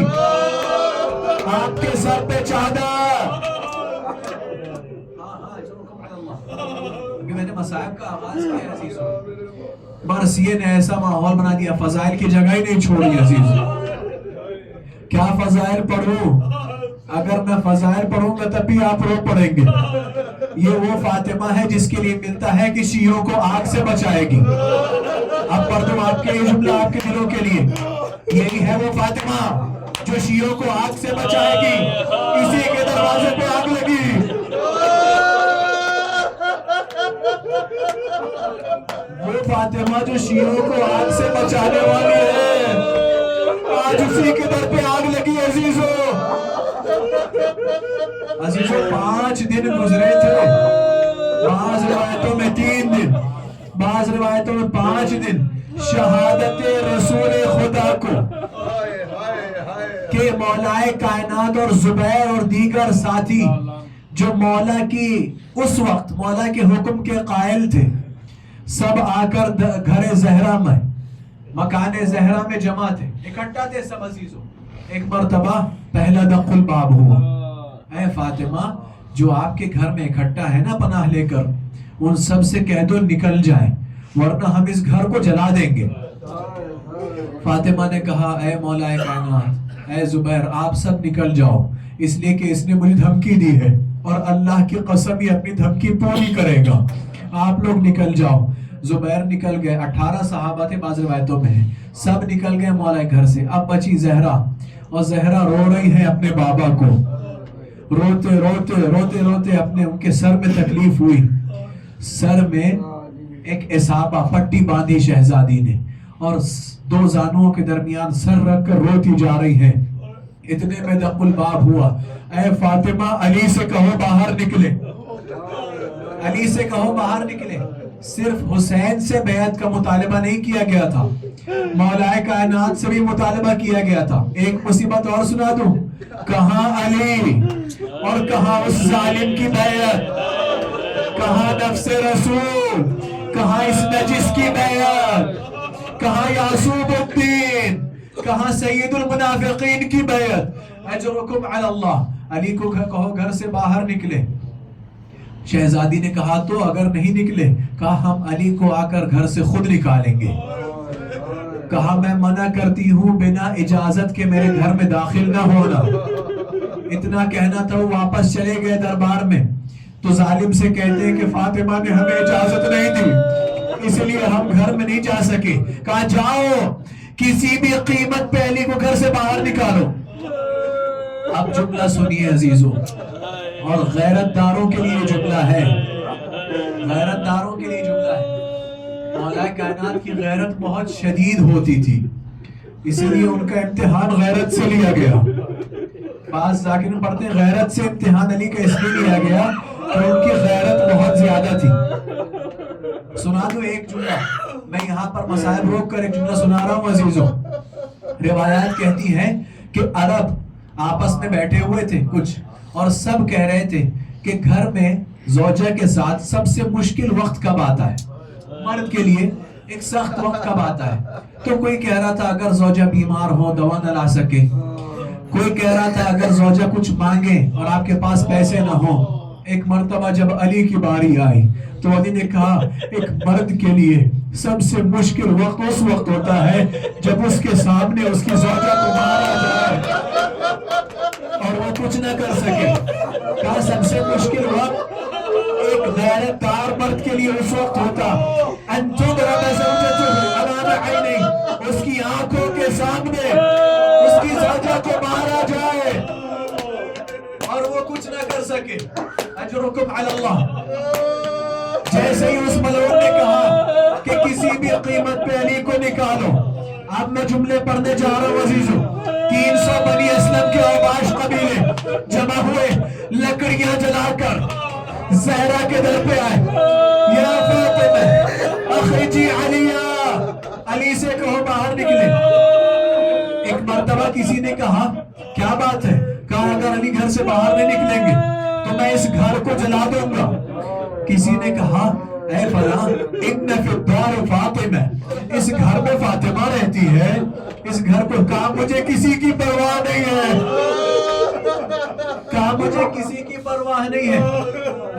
आपके सर पे चादर। अभी मैंने मसाइब का आगाज किया अजीज। मरसिये ने ऐसा माहौल बना दिया, फजाइल की जगह ही नहीं छोड़ी अजीज। क्या फजाइल पढ़ूं? अगर मैं फजाइल पढ़ूंगा तब भी आप रो पड़ेंगे। ये वो फातिमा है जिसके लिए मिलता है कि शियों को आग से बचाएगी। अब पढ़ दूं आपके ये जुमला आपके दिलों के लिए। यही है वो फातिमा जो शियों को आग से बचाएगी। इसी के दरवाजे पे आग लगी। वो फातिमा जो शियों को आग से बचाने वाली है, आज उसी के दर पे आग लगी। अजीजों 5 दिन गुजरे थे, बाज़ रिवायतों में 3 दिन, बाज़ रिवायतों में 5 दिन। शहादत रसूल खुदा को के मौलाए कायनात और जुबैर और दीगर साथी जो मौला की उस वक्त मौला के हुक्म के कायल थे, सब आकर घरे जहरा में, मकाने जहरा में जमा थे, इकट्ठा थे सब अजीजों। एक मर्तबा पहला दखुल बाब हुआ। ऐ फातिमा, जो आपके घर में इकट्ठा है ना पनाह लेकर, उन सब से कह दो निकल जाए, वरना हम इस घर को जला देंगे। फातिमा ने कहा, ऐ मौलाए कायनात, ऐ जुबैर, आप सब निकल जाओ, इसलिए कि इसने मुझे धमकी दी है और अल्लाह की कसम ये अपनी धमकी पूरी करेगा। आप लोग निकल जाओ। जुबैर निकल गए। 18 सहाबा थे, बाज़ रिवायतों में है, सब निकल गए मौलाए घर से। अब बची जहरा, और जहरा रो रही है अपने बाबा को। रोते रोते रोते रोते अपने उनके सर में तकलीफ हुई। सर में एक इसाबा पट्टी बांधी शहजादी ने, और 2 जानुओं के दरमियान सर रख कर रोती जा रही है। इतने में दखुल बाब हुआ। ऐ फातिमा, अली से कहो बाहर निकले, अली से कहो बाहर निकले। सिर्फ हुसैन से बैत का मुतालबा नहीं किया गया था, मौलाए कायनात से भी मुतालबा किया गया था। एक मुसीबत और सुना दूं, कहां अली और कहां उस जालिम की बैत, कहां नफ्से रसूल, कहां इस नजिस की बैत, कहां यासूबुद्दीन, कहां सैयदुल मुनाफिकीन की बैत। अजरुकुम अलल्लाह, अली को कहो घर से बाहर निकले। शहजादी ने कहा, तो अगर नहीं निकले? कहा, हम अली को आकर घर से खुद निकालेंगे। कहा, मैं मना करती हूँ, बिना इजाजत के मेरे घर में दाखिल ना होना। इतना कहना था, वो वापस चले गए दरबार में। तो जालिम से कहते हैं कि फातिमा ने हमें इजाजत नहीं दी, इसलिए हम घर में नहीं जा सके। कहा, जाओ, किसी भी कीमत पे अली को घर से बाहर निकालो। अब जुमला सुनिए अजीजों, और गैरतदारों के लिए जुमला है, गैरतदारों के लिए जुमला है। मौला कायनात की गैरत बहुत शदीद होती थी, इसीलिए उनका इम्तिहान गैरत से लिया गया। बाज़ ज़ाकिरीन पढ़ते हैं, गैरत से इम्तिहान अली का इसलिए लिया गया कि उनकी गैरत बहुत ज्यादा थी। सुना दो एक जुमला, मैं यहाँ पर मसाइब रोक कर एक जुमला सुना रहा हूँ अजीजों। रिवायात कहती है कि अरब आपस में बैठे हुए थे कुछ, और सब कह रहे थे कि घर में ज़ौजा के साथ सबसे मुश्किल वक्त कब आता है, मर्द के लिए एक सख्त वक्त कब आता है। तो कोई कह रहा था अगर ज़ौजा बीमार हो, दवा न ला सके। कोई कह रहा था अगर ज़ौजा कुछ मांगे और आपके पास पैसे ना हो। एक मर्तबा जब अली की बारी आई तो अली ने कहा, एक मर्द के लिए सबसे मुश्किल वक्त उस वक्त होता है जब उसके सामने उसकी ज़ौजा को मारा जाए और वो कुछ ना कर सके। कहा, सबसे मुश्किल वक्त एक गैरतदार मर्द के लिए उस वक्त होता, उसकी आंखों के सामने उसकी ज़ौजा को मारा जाए और वो कुछ ना कर सके। अजरुकुम अलल्लाह। जैसे ही उस मलून ने कहा कि किसी भी कीमत पे अली को निकालो। अब मैं जुमले पढ़ने जा रहा हूँ अजीजों। 300 बनी असलम के औबाश कबीले जमा हुए, लकड़ियां जलाकर जहरा के दर पे आए। या फातिमा अखरिजी अलिया, अली से कहो बाहर निकले। एक मर्तबा किसी ने कहा, क्या बात है? कहा, अगर अली घर से बाहर नहीं निकलेंगे तो मैं इस घर को जला दूंगा। किसी ने कहा, ऐ फला इन्न फिद्दार फातिमा, इस जिस घर में फातिमा रहती है, इस घर को कहा मुझे किसी की परवाह नहीं है, कहा मुझे किसी की परवाह नहीं है।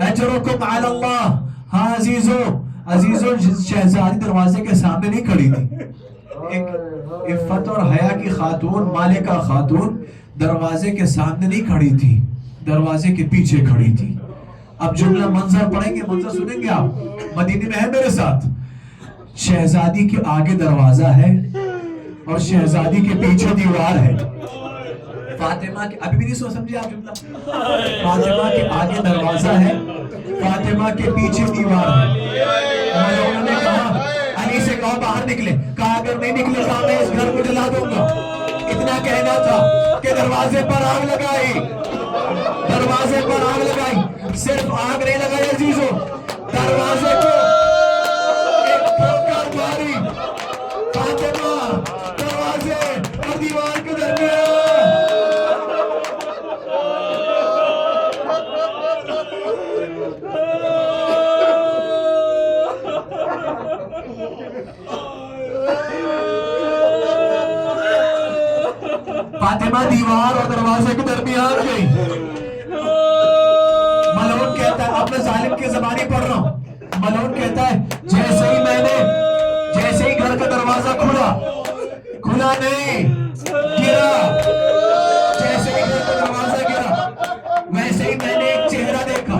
अजरुकुम अल्लाह। हाँ अजीजों, शहजादी दरवाजे के सामने नहीं खड़ी थी। एक इफ्फत और हया की खातून, मालिका खातून दरवाजे के सामने नहीं खड़ी थी, दरवाजे के पीछे खड़ी थी। अब जुमला मंजर पढ़ेंगे, मंजर सुनेंगे आप, मदीने में है मेरे साथ। शहजादी के आगे दरवाजा है और शहजादी के पीछे दीवार है। फातिमा के, अभी भी नहीं समझे आप जुमला? फातिमा के आगे दरवाजा है, फातिमा के पीछे दीवार है। उन्होंने कहा, अली से कहा बाहर निकले, कहा अगर नहीं निकले कहा मैं इस घर को जला दूंगा। इतना कहना था कि दरवाजे पर आग लगाई, दरवाजे पर आग लगाई। सिर्फ आग नहीं लगाई अजीजों, दरवाजे को एक ठोकर मारी। फातिमा दरवाजे और दीवार के दरमियान। फातिमा दीवार और दरवाजे के दरमियान गई। मलून कहता है, अब मैं जालिम की ज़बानी पढ़ रहा हूं। मलून कहता है जैसे ही घर का दरवाजा खुला नहीं, गिरा। जैसे ही घर का दरवाजा गिरा, वैसे ही मैंने एक चेहरा देखा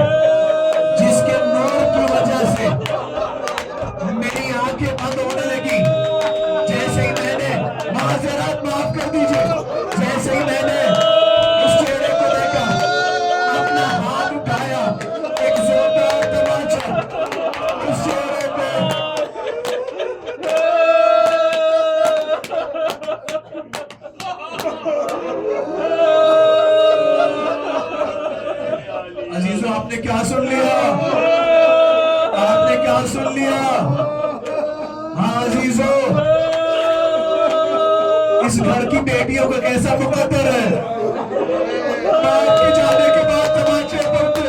जिसके नूर की वजह से मेरी आंखें बंद होने लगी। जैसे ही मैंने, माज़रत माफ कर दीजिए, जैसे ही मैंने उस चेहरे को देखा, अपना हाथ उठाया, एक जोरदार तमाचा उस चेहरे पे। अजीजों आपने क्या सुन लिया? आपने क्या सुन लिया? हाँ अजीजों, इस घर की बेटियों का कैसा मुकद्दर है। बाप के जाने के बाद तमाचे पड़ते,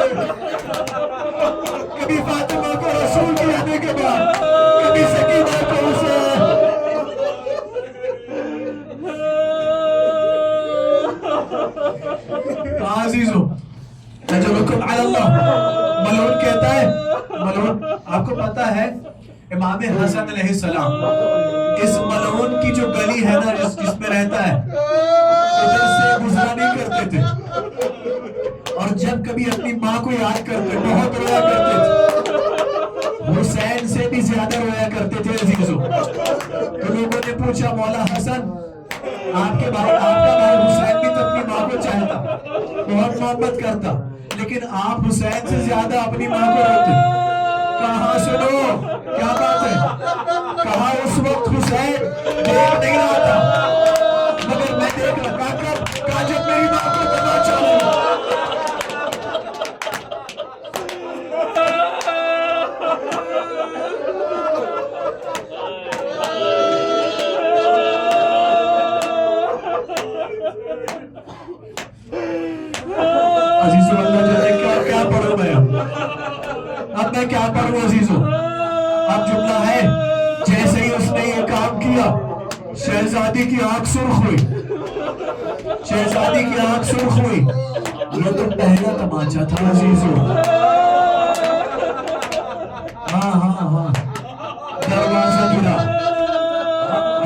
कभी फातिमा को रसूल के आने के बाद, कभी सकीना को हुसैन। अजीजों मलून कहता है, मलून आपको पता है इमाम हसन अलैहिस्सलाम, इस मलऊन की जो गली है ना जिसमें रहता है, उधर से गुजरा नहीं करते थे। और जब कभी अपनी माँ को याद करते, बहुत रोया करते थे। हुसैन से भी ज्यादा रोया करते थे अजीजों। तो लोगों ने पूछा मौला हसन, आपका भाई हुसैन भी तो अपनी माँ को चाहता, बहुत मोहब्बत करता, लेकिन आप हुसैन से ज्यादा अपनी माँ को रोते। कहा सुनो क्या बात है? कहा उस वक्त हुसैन देख नहीं रहा था, मगर मैं देख रहा। कहा जब मेरी माँ को तमाचा लगा। अजीजों अल्लाह जाने क्या पढ़ूं मैं अब मैं क्या पढ़ूं अजीजों। अब जुमला है, जैसे ही उसने ये काम किया शहजादी की आंख सुर्ख हुई, शहजादी की आंख सुर्ख हुई। ये तो पहला तमाचा था अजीजों। हाँ दरवाजा गिरा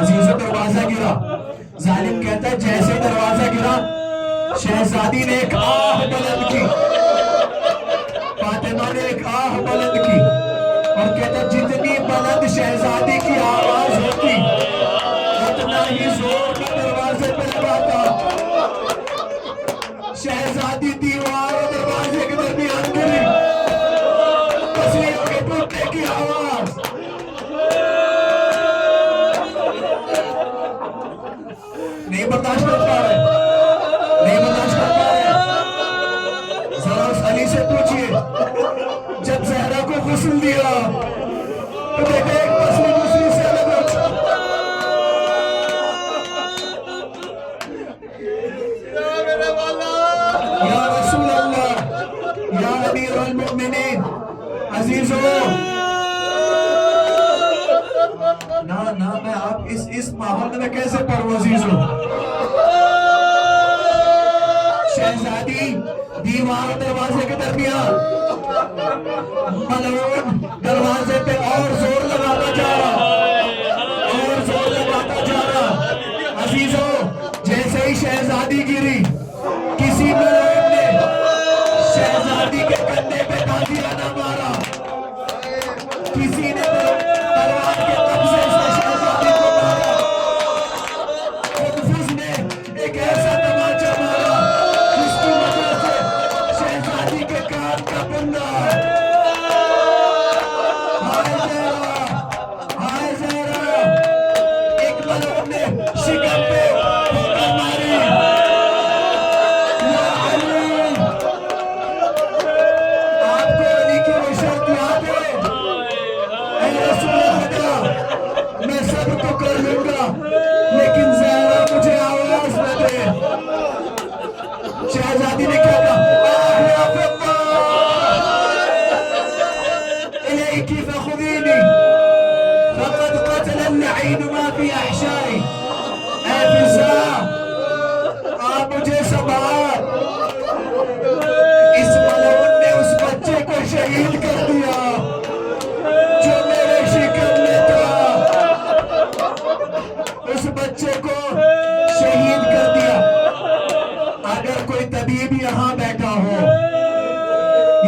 अजीजों, दरवाजा गिरा। जालिम कहता है जैसे ही दरवाजा गिरा शहजादी ने एक आह बुलंद की, फातिमा ने एक आह बुलंद की और कहता जितनी बुलंद शहजादी की आवाज होती उतना ही जोर का दरवाजे पे लगाता। शहजादी दीवार और दरवाजे के दरमियान गिरी, पसलियों के टूटने की आवाज। नहीं बर्दाश्त कर पा रहे, नहीं बर्दाश्त कर पा रहे। जरा उस अली से पूछिए, जब जहरा को गुस्ल दिया तो देखा एक पसली दूसरी से अलग हो। या रसूल अल्लाह, या अमीरुल मोमिनीन। अजीजों ना अल्लाह नाम है, आप इस माहौल में कैसे पढ़ो अजीजों? शहजादी दीवार दरवाजे के दरमियान, मलऊन दरवाजे पे और जोर लगाता जा रहा, और जोर लगाता जा रहा। अजीजों, जैसे ही शहजादी गिरी, किसी मलऊन ने शहजादी के कंधे पे ताजियाना मारा, किसी ने तलवार के कब्जे से शहजादी को मारा, मुहफिज ने एक ऐसा तमाचा मारा जिसकी वजह से शहजादी के कान का बंदा, हाय ज़हरा, हाय ज़हरा, एक मलऊन ने शिकम पे ठोकर मारी। या अली, आपको अली की वो शर्त याद है? ऐ रसूल खुदा, मैं सब तो कर लूंगा, लेकिन ज़हरा मुझे आवाज न दे। शहजादी ने क्या कहा? या फत्ता इलैकी फखुदीनी फक़द क़तल अल-लईन मा फी अहशाई। ऐ फिज़ा, आप मुझे संभाल। इस मलऊन ने उस बच्चे को शहीद कर दिया जो मेरे शिकम में था, उस बच्चे को शहीद कर दिया। अगर कोई तबीब यहाँ बैठा हो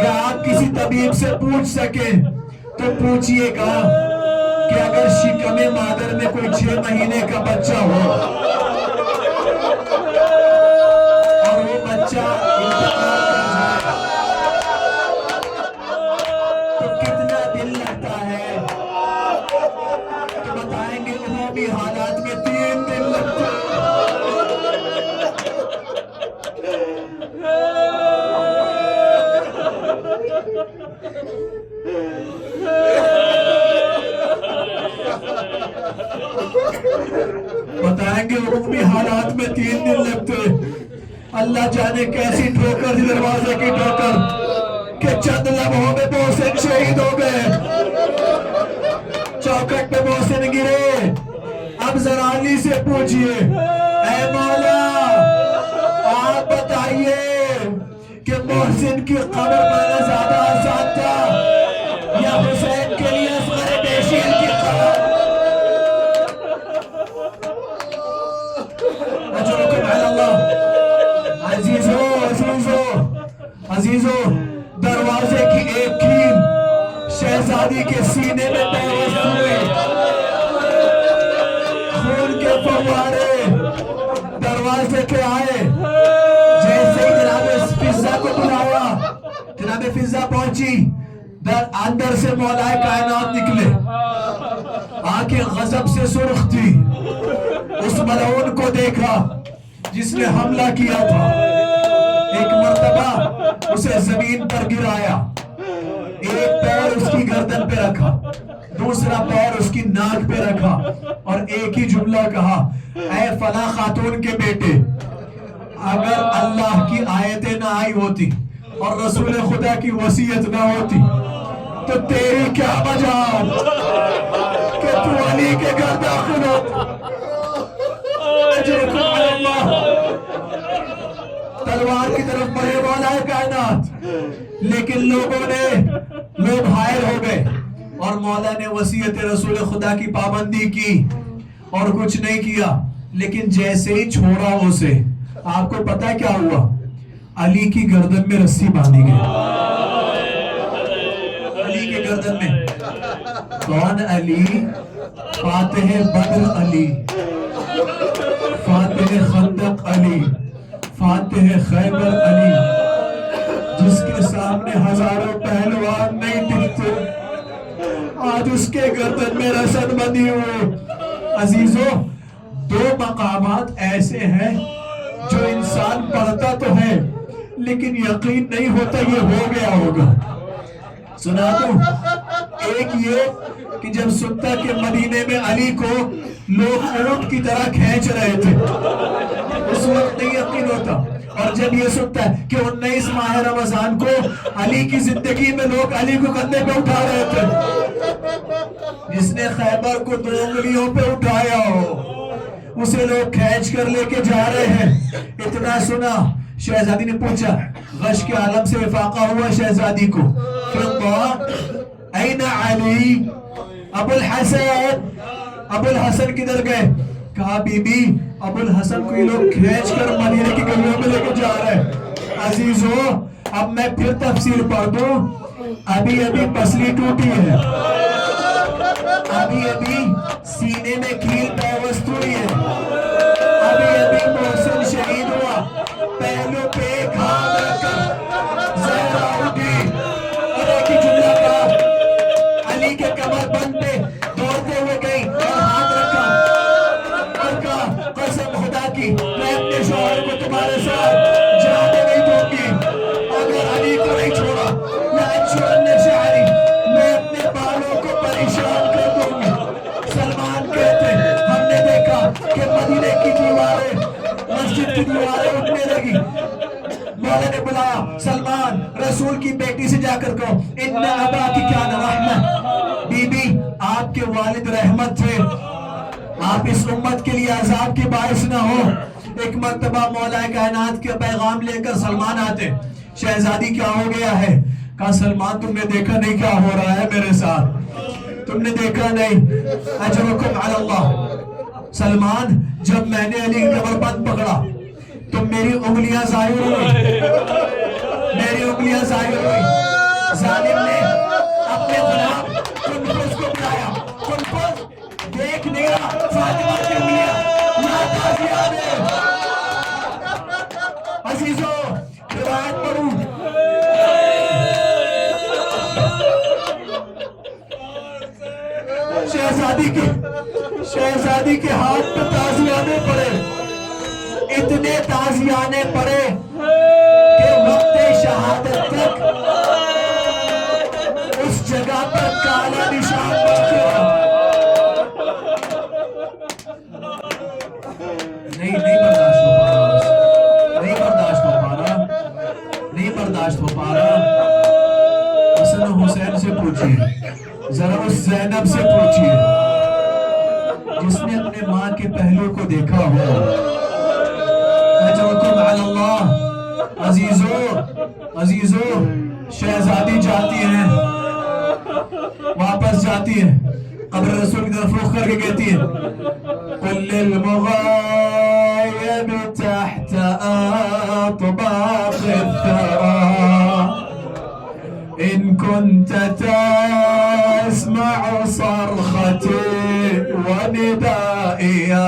या आप किसी तबीब से पूछ सके तो पूछिएगा कि अगर शिकमे मादर में कोई 6 महीने का बच्चा हो और वो बच्चा इंतकाल कर जाए तो कितना दिल लगता है? तो बताएंगे उन्होंने हालात में 3 दिन लगते हैं। बताएंगे उन्होंने हालात में 3 दिन लगते। अल्लाह जाने कैसी ठोकर थी दरवाजे की ठोकर कि चंद लम्हों में मोहसिन शहीद हो गए, चौखट पे मोहसिन गिरे। अब जरा अली से पूछिए, ऐ मौला आप बताइए कि मोहसिन की खबर पाना ज्यादा आसान था या हुसैन के लिए असग़र बेशीर की खबर? अजीजों अजीजों अजीजों, दरवाजे की एक कील शहजादी के सीने में पेवस्त हुए, खून के फव्वारे दरवाजे पे आए। जैसे ही जनाब फिजा को बुलाया, जनाब फिजा पहुंची, अंदर से मौलाए कायनात निकले, आंखें गजब से सुर्ख थी। उस मलऊन को देखा जिसने हमला किया था, एक मर्तबा उसे जमीन पर गिराया, एक पैर उसकी गर्दन पे रखा, दूसरा पैर उसकी नाक पे रखा और एक ही जुमला कहा, ऐ फला खातून के बेटे, अगर अल्लाह की आयतें ना आई होती और रसूल खुदा की वसीयत ना होती तो तेरी क्या मजाल कि तू अली के घर दाखिल होता। तलवार की तरफ बढ़े वाला है कायनात, लेकिन लोग हायर हो गए और मौला ने वसीयत रसूल खुदा की पाबंदी की और कुछ नहीं किया। लेकिन जैसे ही छोड़ा उसे, आपको पता है क्या हुआ? अली की गर्दन में रस्सी बांधी गई। अली के गर्दन में कौन Ali? Fatih Badr Ali, Fatih खंदक Ali, Fatih Khyber Ali, जिसके सामने हजारों पहलवान नहीं टिकते, आज उसके गर्दन में रस्सी बंधी हुई। अजीजों, 2 मकामात ऐसे हैं जो इंसान पढ़ता तो है लेकिन यकीन नहीं होता ये हो गया होगा। सुना दो, एक ये कि जब सुनता कि मदीने में अली को लोग ऊंट की तरह खींच रहे थे, उस वक्त नहीं यकीन होता। और जब ये सुनता है कि 19 माह रमजान को अली की जिंदगी में लोग अली को कंधे पे उठा रहे थे, जिसने खैबर को 2 उंगलियों पे उठाया हो, उसे लोग खींच कर लेके जा रहे हैं। इतना सुना, शहजादी ने पूछा, गश के आलम से इफाका हुआ शहजादी को, ऐना अली, अबुल हसन, अबुल हसन किधर गए? कहा बीबी, अबुल हसन को ये लोग खींच कर मदीने की गलियों में लेके जा रहे हैं। अजीजों, अब मैं फिर तफसील पढ़ दूं। अभी अभी पसली टूटी है, अभी अभी सीने में कील पैवस्त हुई है, अभी अभी मोहसिन शहीद हुआ, पहलू पे एक हाथ रखकर ज़हरा उठी और एक ही जुमला कहा, अली के कमरबंद पे दौड़ते हुए गई और हाथ रखा और कहा, कसम खुदा की मैं अपने शौहर को तुम्हारे साथ जाने नहीं दूंगी, अगर अली को नहीं छोड़ा मैं अपने बालों को परेशान कर दूंगी। सलमान कहते, हमने देखा कि मदीने की दीवारें, मस्जिद की दीवारें उठने लगी। मौला ने बुलाया, सलमान, रसूल की बेटी से जाकर कहो, इन्ना अबा की क्या रहमत, बीबी आपके वालिद रहमत थे, आप इस उम्मत के लिए अजाब के बारिश ना हो। एक मर्तबा मौला कायनात के पैगाम लेकर सलमान आते, शहजादी क्या हो गया है? कहा, सलमान तुमने देखा नहीं क्या हो रहा है मेरे साथ, तुमने देखा नहीं? अजरुकुम अल्लाह। सलमान, जब मैंने अली का कमरबंद पकड़ा तो मेरी उंगलियां जाहिर हुई, मेरी उंगलियां जाहिर हुई। जालिम ने अपने गुलाम कुनफुस को बुलाया, कुनफुस देख लिया फातिमा की उंगलियां, अजीजों, रिवायत पढ़ूं, शहजादी के हाथ पे ताजियाने पड़े, इतने ताजियाने पड़े कि वक्ते शहादत तक उस जगह पर काला निशान बच गया। नहीं बर्दाश्त हो पा रहा, नहीं बर्दाश्त हो पा रहा, नहीं बर्दाश्त हो पा रहा। हसन हुसैन से पूछिए, जरा उस ज़ैनब से पूछिए जिसने अपने माँ के पहलू को देखा हो। अजीजों, शहजादी जाती है, वापस जाती है, कब्र रसूल की तरफ रुख करके कहती है, कुल्लिल मुग़ायब तहत अतबाक़ अथ-थरा इन कुंत तस्मअ सरख़ती व निदाइया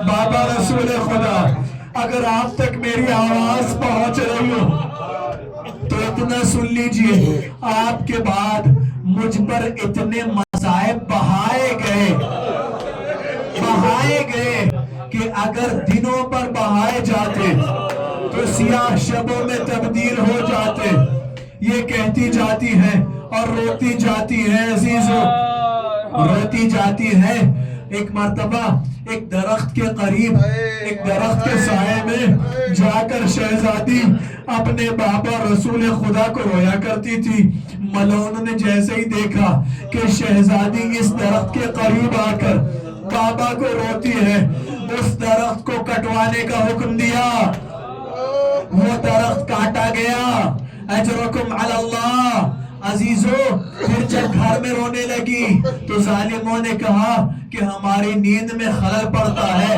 बाबा रसूल खुदा, अगर आप तक मेरी आवाज पहुंच रही हो तो इतना सुन लीजिए, आपके बाद मुझ पर इतने मसाइब बहाए गए कि अगर दिनों पर बहाए जाते तो सियाह शबों में तब्दील हो जाते। ये कहती जाती है और रोती जाती है, अजीजों, रोती जाती है। एक मर्तबा एक दरख्त के करीब, एक दरख्त के साये में जाकर शहजादी अपने बाबा रसूल खुदा को रोया करती थी। मलौन ने जैसे ही देखा कि शहजादी इस दरख्त के करीब आकर बाबा को रोती है, उस दरख्त को कटवाने का हुक्म दिया। वो दरख्त काटा गया। अजरुकुम अल्लाह। अजीजों, फिर जब घर में रोने लगी तो जालिमों ने कहा कि हमारी नींद में खलल पड़ता है,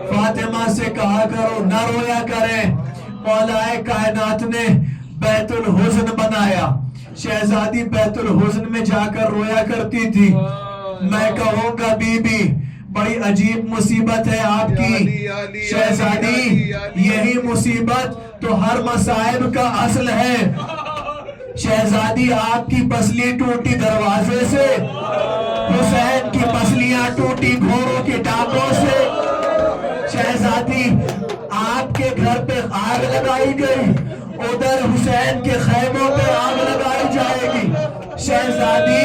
फातिमा से कहा करो न रोया करें। मौलाए कायनात ने बैतुल हुज़्न बनाया, शहजादी बैतुल हुज़्न में जाकर रोया करती थी। मैं कहूँगा बीबी, बड़ी अजीब मुसीबत है आपकी शहजादी। यही मुसीबत तो हर मसाइब का असल है। शहजादी, आपकी पसली टूटी दरवाजे से, हुसैन की पसलियां टूटी घोड़ों के टापों से। शहजादी, आपके घर पे आग लगाई गई, उधर हुसैन के खैमों पे आग लगाई जाएगी। शहजादी,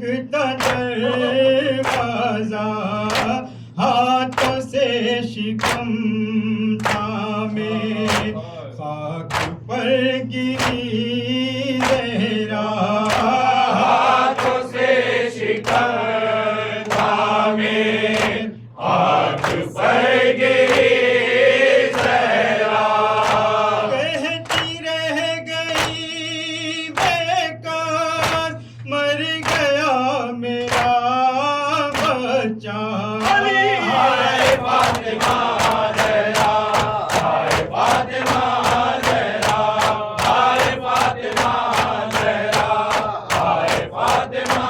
लगता दरवाजा, हाथों से शिकम थामे, खाक पर गिरी ज़हरा, हाथों से शिकम थामे, हाथ पर गिरी ज़हरा। कहती रह गई बेकार, मर गया मेरा बच्चा। हाय फातिमा ज़हरा, हाय फातिमा ज़हरा, हाय फातिमा ज़हरा, हाय फातिमा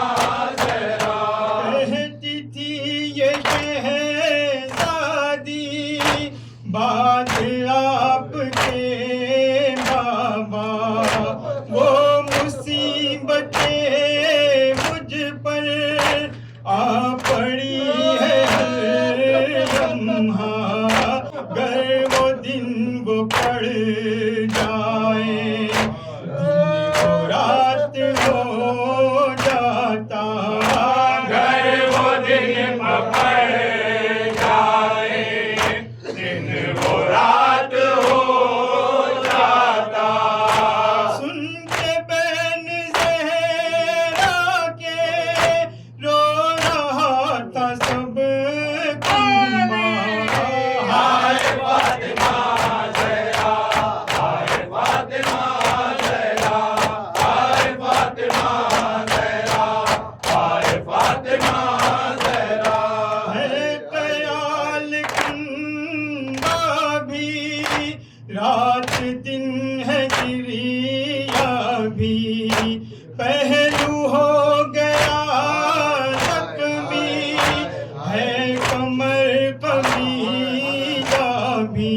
ज़हरा। कहती थी ये शहज़ादी, बात आपके बाबा, वो मुसीबतें मुझ पर आ पड़ी है हर लम्हा, गर वो दिन वो पड़ जाए, दिन को रात हो जाता, घर वो दिन पकड़ जाए, दिन वो रात हो जाता। सुन के बैन ज़हरा के रो रहा था सब कुम्मा। हाय फातिमा ज़हरा, हाय फातिमा ज़हरा, हाय फातिमा ज़हरा, हाय फातिमा ज़हरा। है ख्याल कुंबा भी, रात दिन है गिरिया भी, पहलू हो गया ज़ख्मी, है कमर कमीजा भी,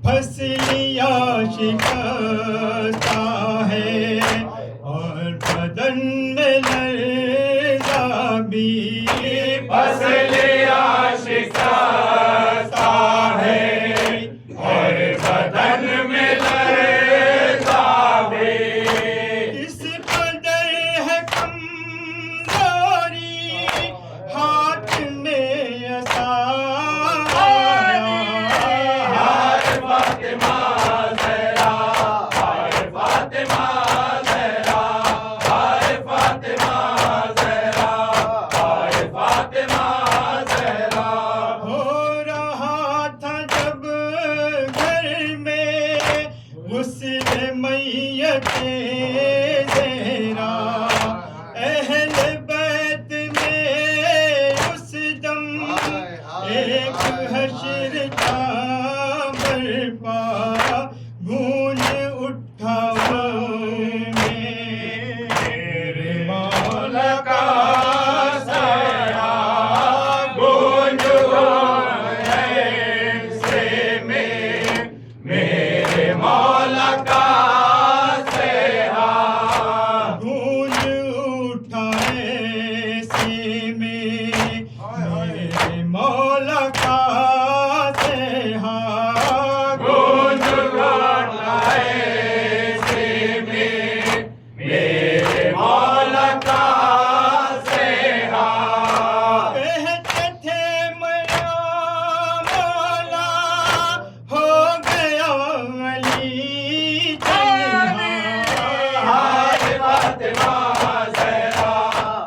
फसलिया शिकस्ता है, और बदन में लर्जा भी, फसलिया शिकस्ता है, और बदन में लर्जा भी। इस कदर है कमजोरी, हाथ में असाया। हाय फातिमा ज़हरा, हाय फातिमा ज़हरा, हाय फातिमा ज़हरा, हाय फातिमा ज़हरा। हो रहा था जब घर में गुस्ल मैयते ज़हरा, अहल बैत में उस दम एक हश्र था बरपा, गूंज उठा मेरे मौला का ज़हरा, गूंज ऐसे में मेरे मौला का ज़हरा। गूंज उठा ऐसे में मेरे मौला का ज़हरा। गूंज ऐसे में मेरे मौला का ज़हरा। कहते थे मेरा मौला हो गया अली तन्हा। हाय फातिमा ज़हरा,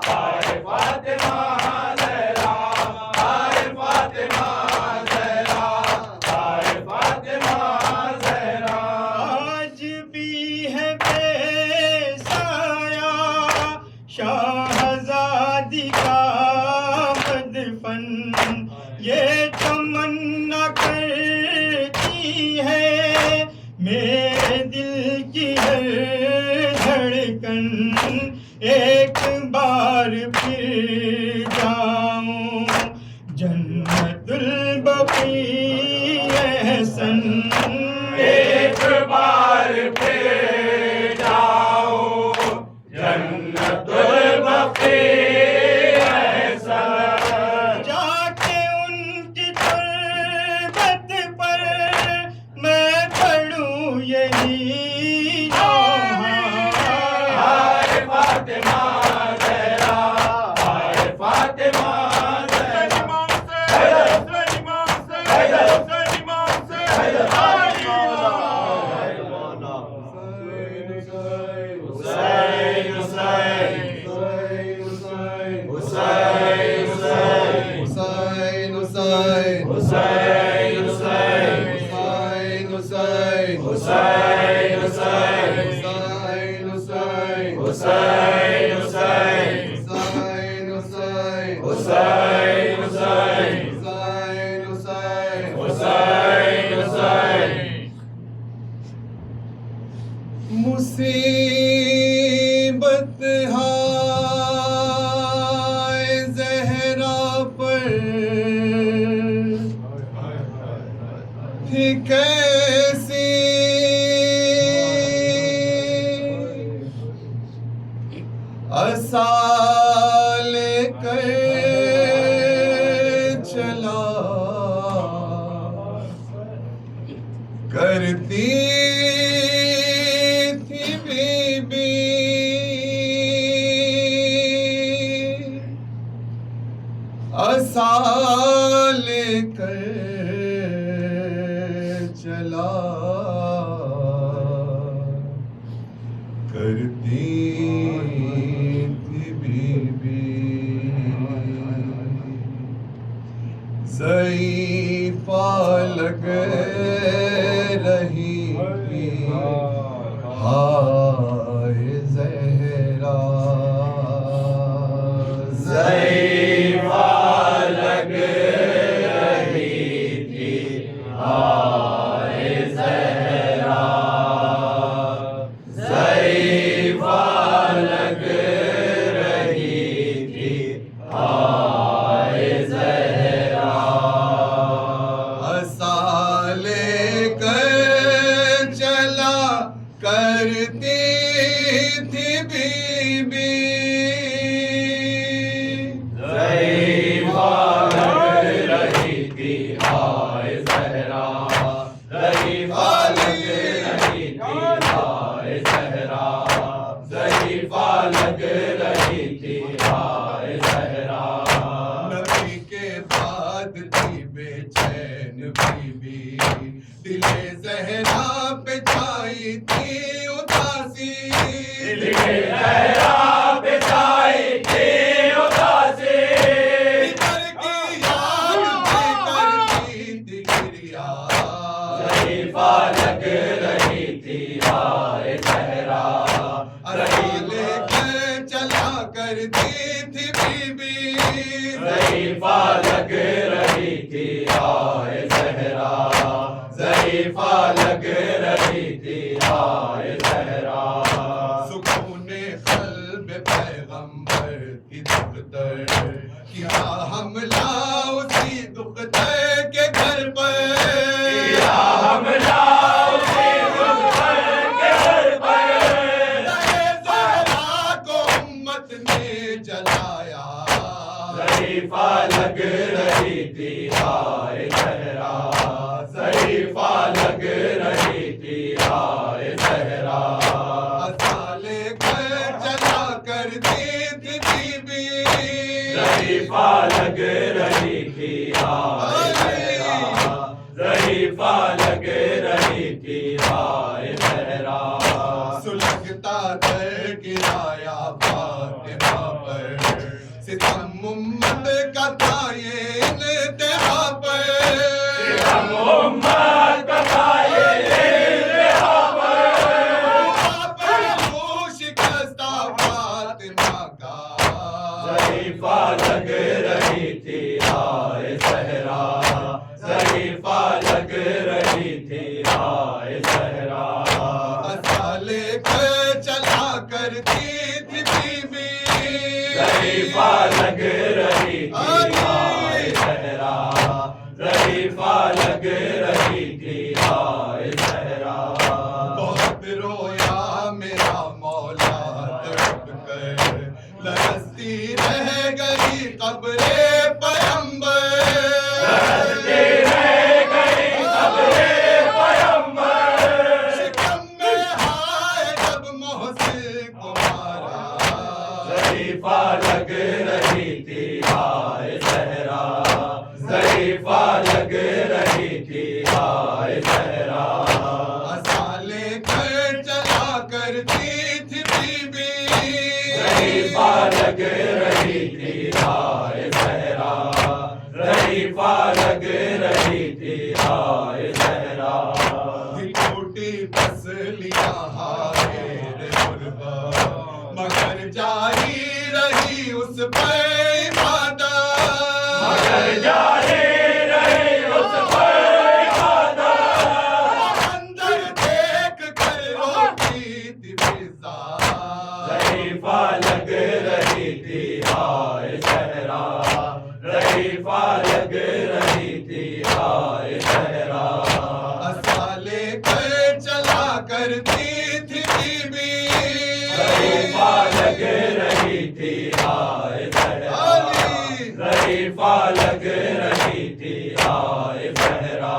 हाय फातिमा ज़हरा, हाय फातिमा ज़हरा, हाय फातिमा ज़हरा। आज भी है बेसाया शाहज़ादी का मदफन, ये तमन्ना करती है मेरे दिल की हर धड़कन, एक बार फिर जाऊं जन्नतुल बकी एहसन। एक बार फिर जाओ जन्नतुल बकी एहसन। जाके उनकी तुरबत पर मैं पढ़ूं यही हाय फातिमा ज़हरा, हुसैन हुसैन हुसैन हुसैन हुसैन हुसैन हुसैन हुसैन हुसैन हुसैन मुसीबत हाय ज़हरा पर थी कैसी असाल कर चला करती थी बीबी असाल कर चला करती थी बीबी ज़ईफ़ा लग रही थी हाय ज़हरा ज़ईफ़ा लग रही थी हाय ज़हरा ज़ईफ़ा लग रही थी हाय ज़हरा असाले कर चला करती थी बीबी ज़ईफ़ा लग रही थी हाय ज़हरा ज़ईफ़ा लग रही थी हाय ज़हरा ज़ईफ़ा लग रही थी हाय ज़हरा नबी के बाद थी बेचैन बीबी दिले ज़हरा पे छाई थी उदासी दिल के ज़हरा पे छाई थी उदासी इधर की याद में करती थी गिरिया ज़ईफ़ा लग रही थी हाय ज़हरा असाले कर चला करती थी बीबी ज़ईफ़ा लग रही थी हाय ज़हरा ज़ईफ़ा लग रही थी हाय ज़हरा सुकूने क़ल्ब पैगंबर की दुख्तर किया हमला उसी दुख्तर के घर पर किया हमला उसी दुश्मन के घर पर दरे ज़हरा को उम्मत ने जलाया ज़ईफ़ा लग रही थी हाय ज़हरा ज़ईफ़ा लग रही थी हाय ज़हरा असाले कर चला करती थी बीबी ज़ईफ़ा लग रही थी हाय ज़हरा ज़ईफ़ा लग रही थी हाय ज़हरा सुलगता दर गिराया फातिमा पर सितम उम्मत का था ये इंतहा पर मोहम्मद बताए शिकस्ता फातिमा का ज़ईफ़ा लग रही थी हाय ज़हरा ज़ईफ़ा लग रही थी हाय ज़हरा असाले कर चला करती थी बीबी ज़ईफ़ा लग रही थी हाय ज़हरा ज़ईफ़ा लग रही थी हाय ज़हरा बहुत रोया मेरा मौला तड़प कर लरसती रह गई कब्रे पैगंबर शिकम में हाय जब मोहसिन को मारा ज़ईफ़ा लग रही थी हाय ज़हरा ज़ईफ़ा लग रही थी हाय ज़हरा असाले कर चला करती थी बीबी ज़ईफ़ा लग रही थी हाय ज़हरा ज़ईफ़ा लग रही थी हाय ज़हरा दिल टूटी बस लिया हाय रे गुरबा जारी रही उस पर इबादत, मगर जारी रही उस पर इबादत, अंदर देख कर रोती थी फिजा, रहीफा लग रही थी हाय सहरा, रहीफा लग रही थी हाय सहरा, असाले कर चला करती थी बीबी, रहीफा लग रही थी हाय सहरा, रहीफा लग रही थी हाय सहरा,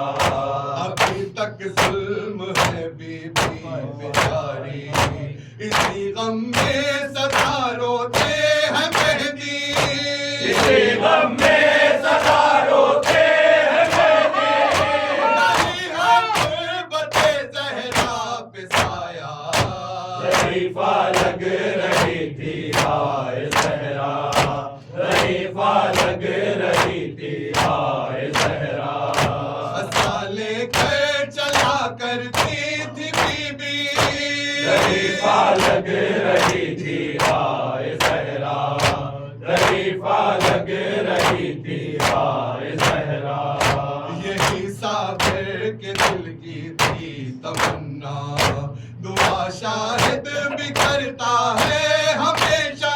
अभी तक जुल्म है बीबी बेचारी, इसी गम में सदा रोते हैं मेहदी, इसी गम में सदा रोते हैं मेहदी, नहीं है गुर्बते ज़हरा पे साया, रहीफा लग रही थी हाय सहरा, रहीफा लग रही थी हाय सहरा, असाले कर चला करती थी बीबी, रहीफा लग रही थी हाय सहरा, रहीफा लग रही थी हाय सहरा, यही साबिर के दिल की थी तमन्ना, दुआ शाहिद भी करता है हमेशा,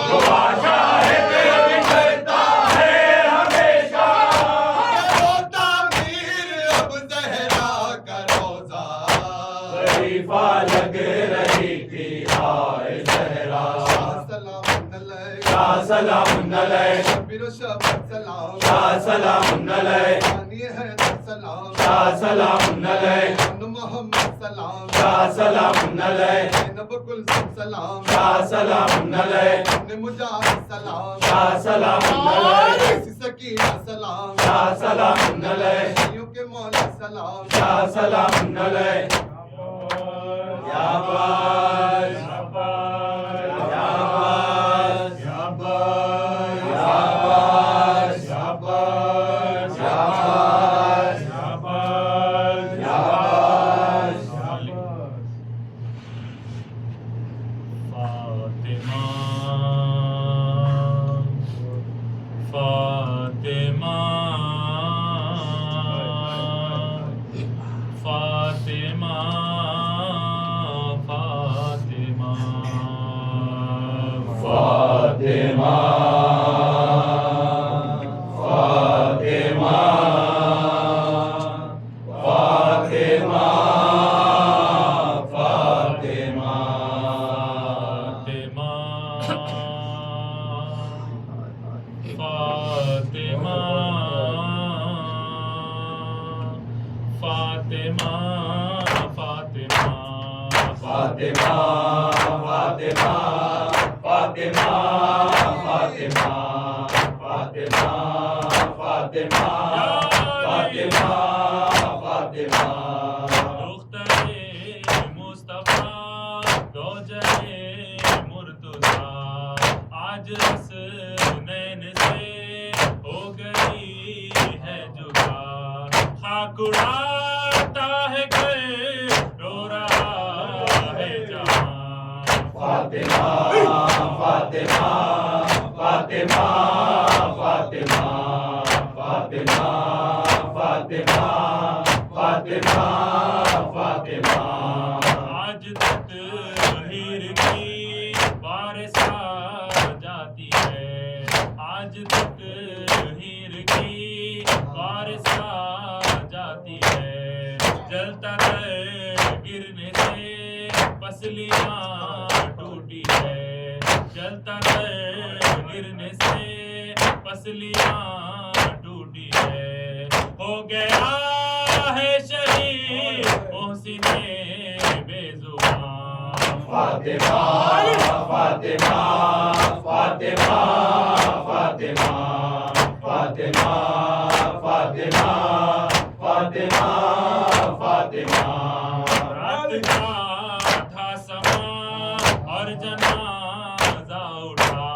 दुआ शाहिद भी करता है हमेशा, रोता मीर अब ज़हरा का रोज़ा, रहीफा लग रही थी हाय सहरा, शाह सलाम अलैह, शब्बीर शब्बत सलाम, शाह सलाम अलैह, शानी है सलाम, शाह सलाम अलैह, मोहम्मद सलाम, शाह सलाम अलैह, ज़ैनब कुलसुम सलाम, शाह सलाम अलैह, इब्न मुजाहिद सलाम, शाह सलाम अलैह, सकीना सलाम, शाह सलाम अलैह, शाहियों के मौला सलाम, शाह सलाम अलैह, या बाज, या बाज, या बाज, या बाज, या बाज, या बाज, या बाज, या बाज, या बाज, फातिमा, फातिमा, फातिमा, फातिमा, फातिमा, फातिमा, फातिमा, फातिमा, फातिमा, फातिमा, फातिमा, फातिमा, फातिमा, फातिमा, फातिमा, फातिमा, फातिमा, फातिमा, फातिमा, दुख्तरे मुस्तफा दौजहे मुर्तज़ा, आज रस नैन से हो गई है जुदा, खाक उड़ाता है घर रो रहा है जहां, फातिमा, फातिमा, फातिमा, फातिमा, फातिमा, फातिमा, फातिमा, फातिमा, आज तक हीर की बारिश आ जाती है, आज तक हीर की बारिश आ जाती है, जलता तर गिरने से पसलियां टूटी है, जलता तर गिरने से पसलियां टूटी है, हो गया है शहीद मोहसिने बेजुबान, फातिमा, फातिमा, फातिमा, फातिमा, फातिमा, फातिमा, फातिमा, फातिमा, रात का था समा और जनाजा उठा,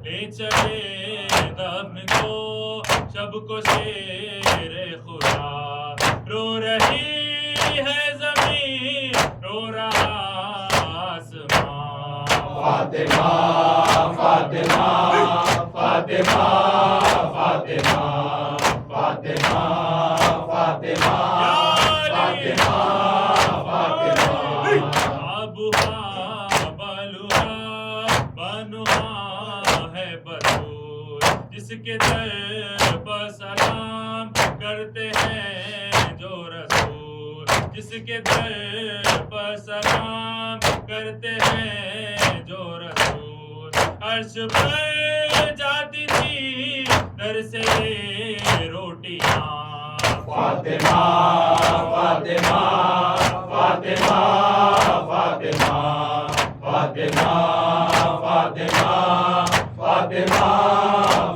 ले चले दफन को शब को शेरे खुदा, रो रही है जमीन रो रहा आसमां, फातिमा फातिमा फातिमा फातिमा फातिमा फातिमा फातिमा फातिमा अबुहा बलुहा बनुहा है बतूल जिसके दर पर सलाम करते हैं जो रसूल जिसके दर पर सलाम करते हैं जो रसूल अर्श पर जाती थी दर से रोटियां फातिमा फातिमा फातिमा फातिमा फातिमा फातिमा फातिमा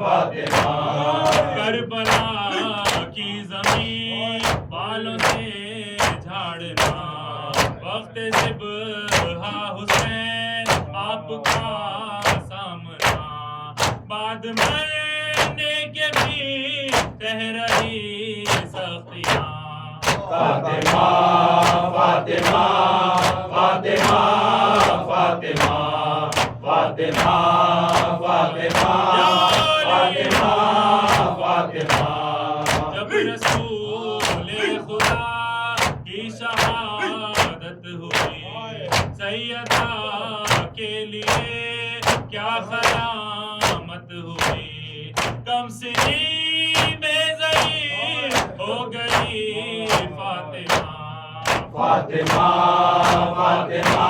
फातिमा करबला की जमीन बालों से झाड़ना वक्त ज़िबहा हुसैन आपका सामना बाद मरने के भी कह रही सख्तियां फातिमा फातिमा फातिमा फातिमा फातिमा फातिमा फातिमा फातिमा जब रसूल खुदा की शहादत हुई सैयदा के लिए क्या क़यामत हुई कम सिनी में ज़ईफ़ हो गई फातिमा फातिमा फातिमा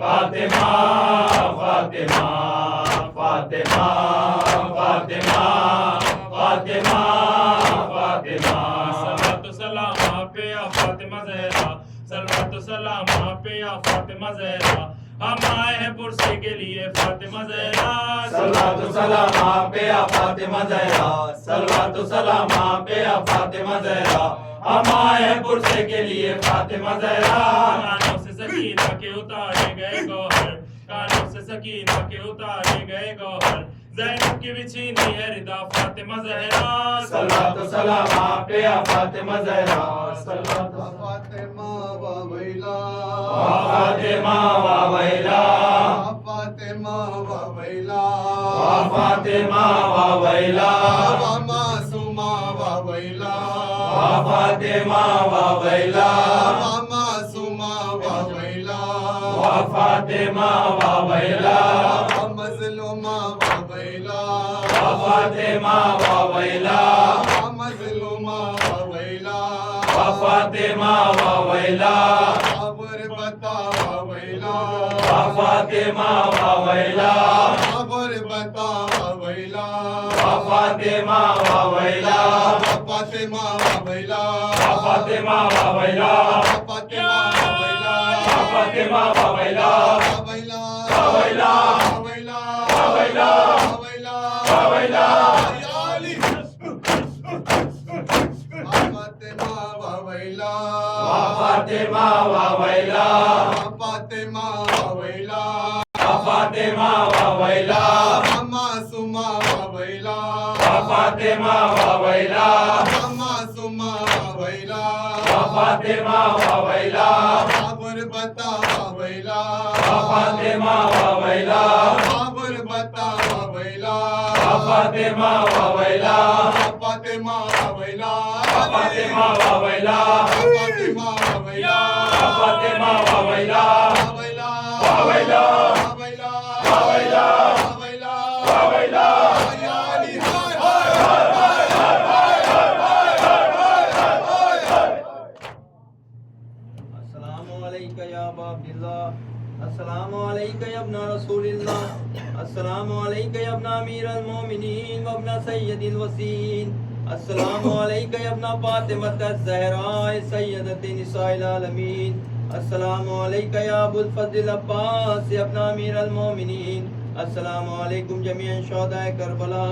फातिमा फातिमा फातिमा फातिमा फातिमा फातिमा सलातो सलाम आप पे या फातिमा ज़हरा सलातो सलाम आप पे या फातिमा ज़हरा हम आए हैं पुरसे के लिए फातिमा ज़हरा सलातो सलाम आप पे या फातिमा ज़हरा सलातो सलाम आप पे या फातिमा ज़हरा हम आए हैं पुरसे के लिए फातिमा ज़हरा कानों से सकीना के उतारे गए गौहर कानों से सकीना के उतारे गए गौहर ज़ैनब की बिछीनी है रिदा फातिमा ज़हरा सलातो सलाम आप पे या फातिमा ज़हरा सलातो फातिमा व वैला फातिमा वा वैला फातिमा व वैला फातिमा वा वैला व मासूमा व वैला फातिमा वा वैला व मासूमा व वैला फातिमा वा वैला व मज़लूमा व वैला फातिमा वा वैला व मज़लूमा व वैला फातिमा वा वैला खबर बता व वैला फातिमा वा वैला खबर बता व वैला फातिमा वा वैला फातिमा व वैला फातिमा वा वैला फातिमा व वैला फातिमा वा वैला वैला वैला वैला वैला वैला वैला या अली फातिमा व वैला फातिमा वा वैला फातिमा व वैला फातिमा वा वैला मासूमा व वैला फातिमा वा वैला मासूमा व वैला फातिमा वा वैला खबर बता व वैला फातिमा वा वैला खबर बता व वैला फातिमा वा वैला फातिमा व वैला फातिमा वा वैला फातिमा व वैला फातिमा वा वैला वैला वैला वैला वैला वैला वैला या अली अस्सलामु अलैका या अबा अब्दुल्लाह अस्सलामु अलैका या इब्न रसूलिल्लाह अस्सलामु अलैका या इब्न अमीरुल मोमिनीन व इब्न सय्यदिल वसीन अस्सलामु अलैका या इब्न फातिमा ज़हरा सय्यदति निसाइल आलमीन अस्सलामु अलैका या अबुल फज़ल अब्बास या इब्न अमीरुल मोमिनीन अस्सलामु अलैकुम जमीअन शुहदाए करबला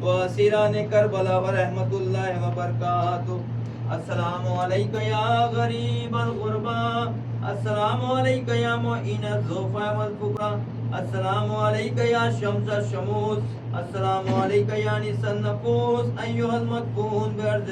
व असीरान करबला व रहमतुल्लाहि व बरकातुहू अस्सलामु अलैका या गरीबल गुरबा अस्सलामु अलैका या मुईन ज़ुफ़ा वल फुक़रा अस्सलामु अलैका या शम्स शमूस अस्सलामु अलैका या निसन नफूस अय्युहल मदफून बिअर्ज़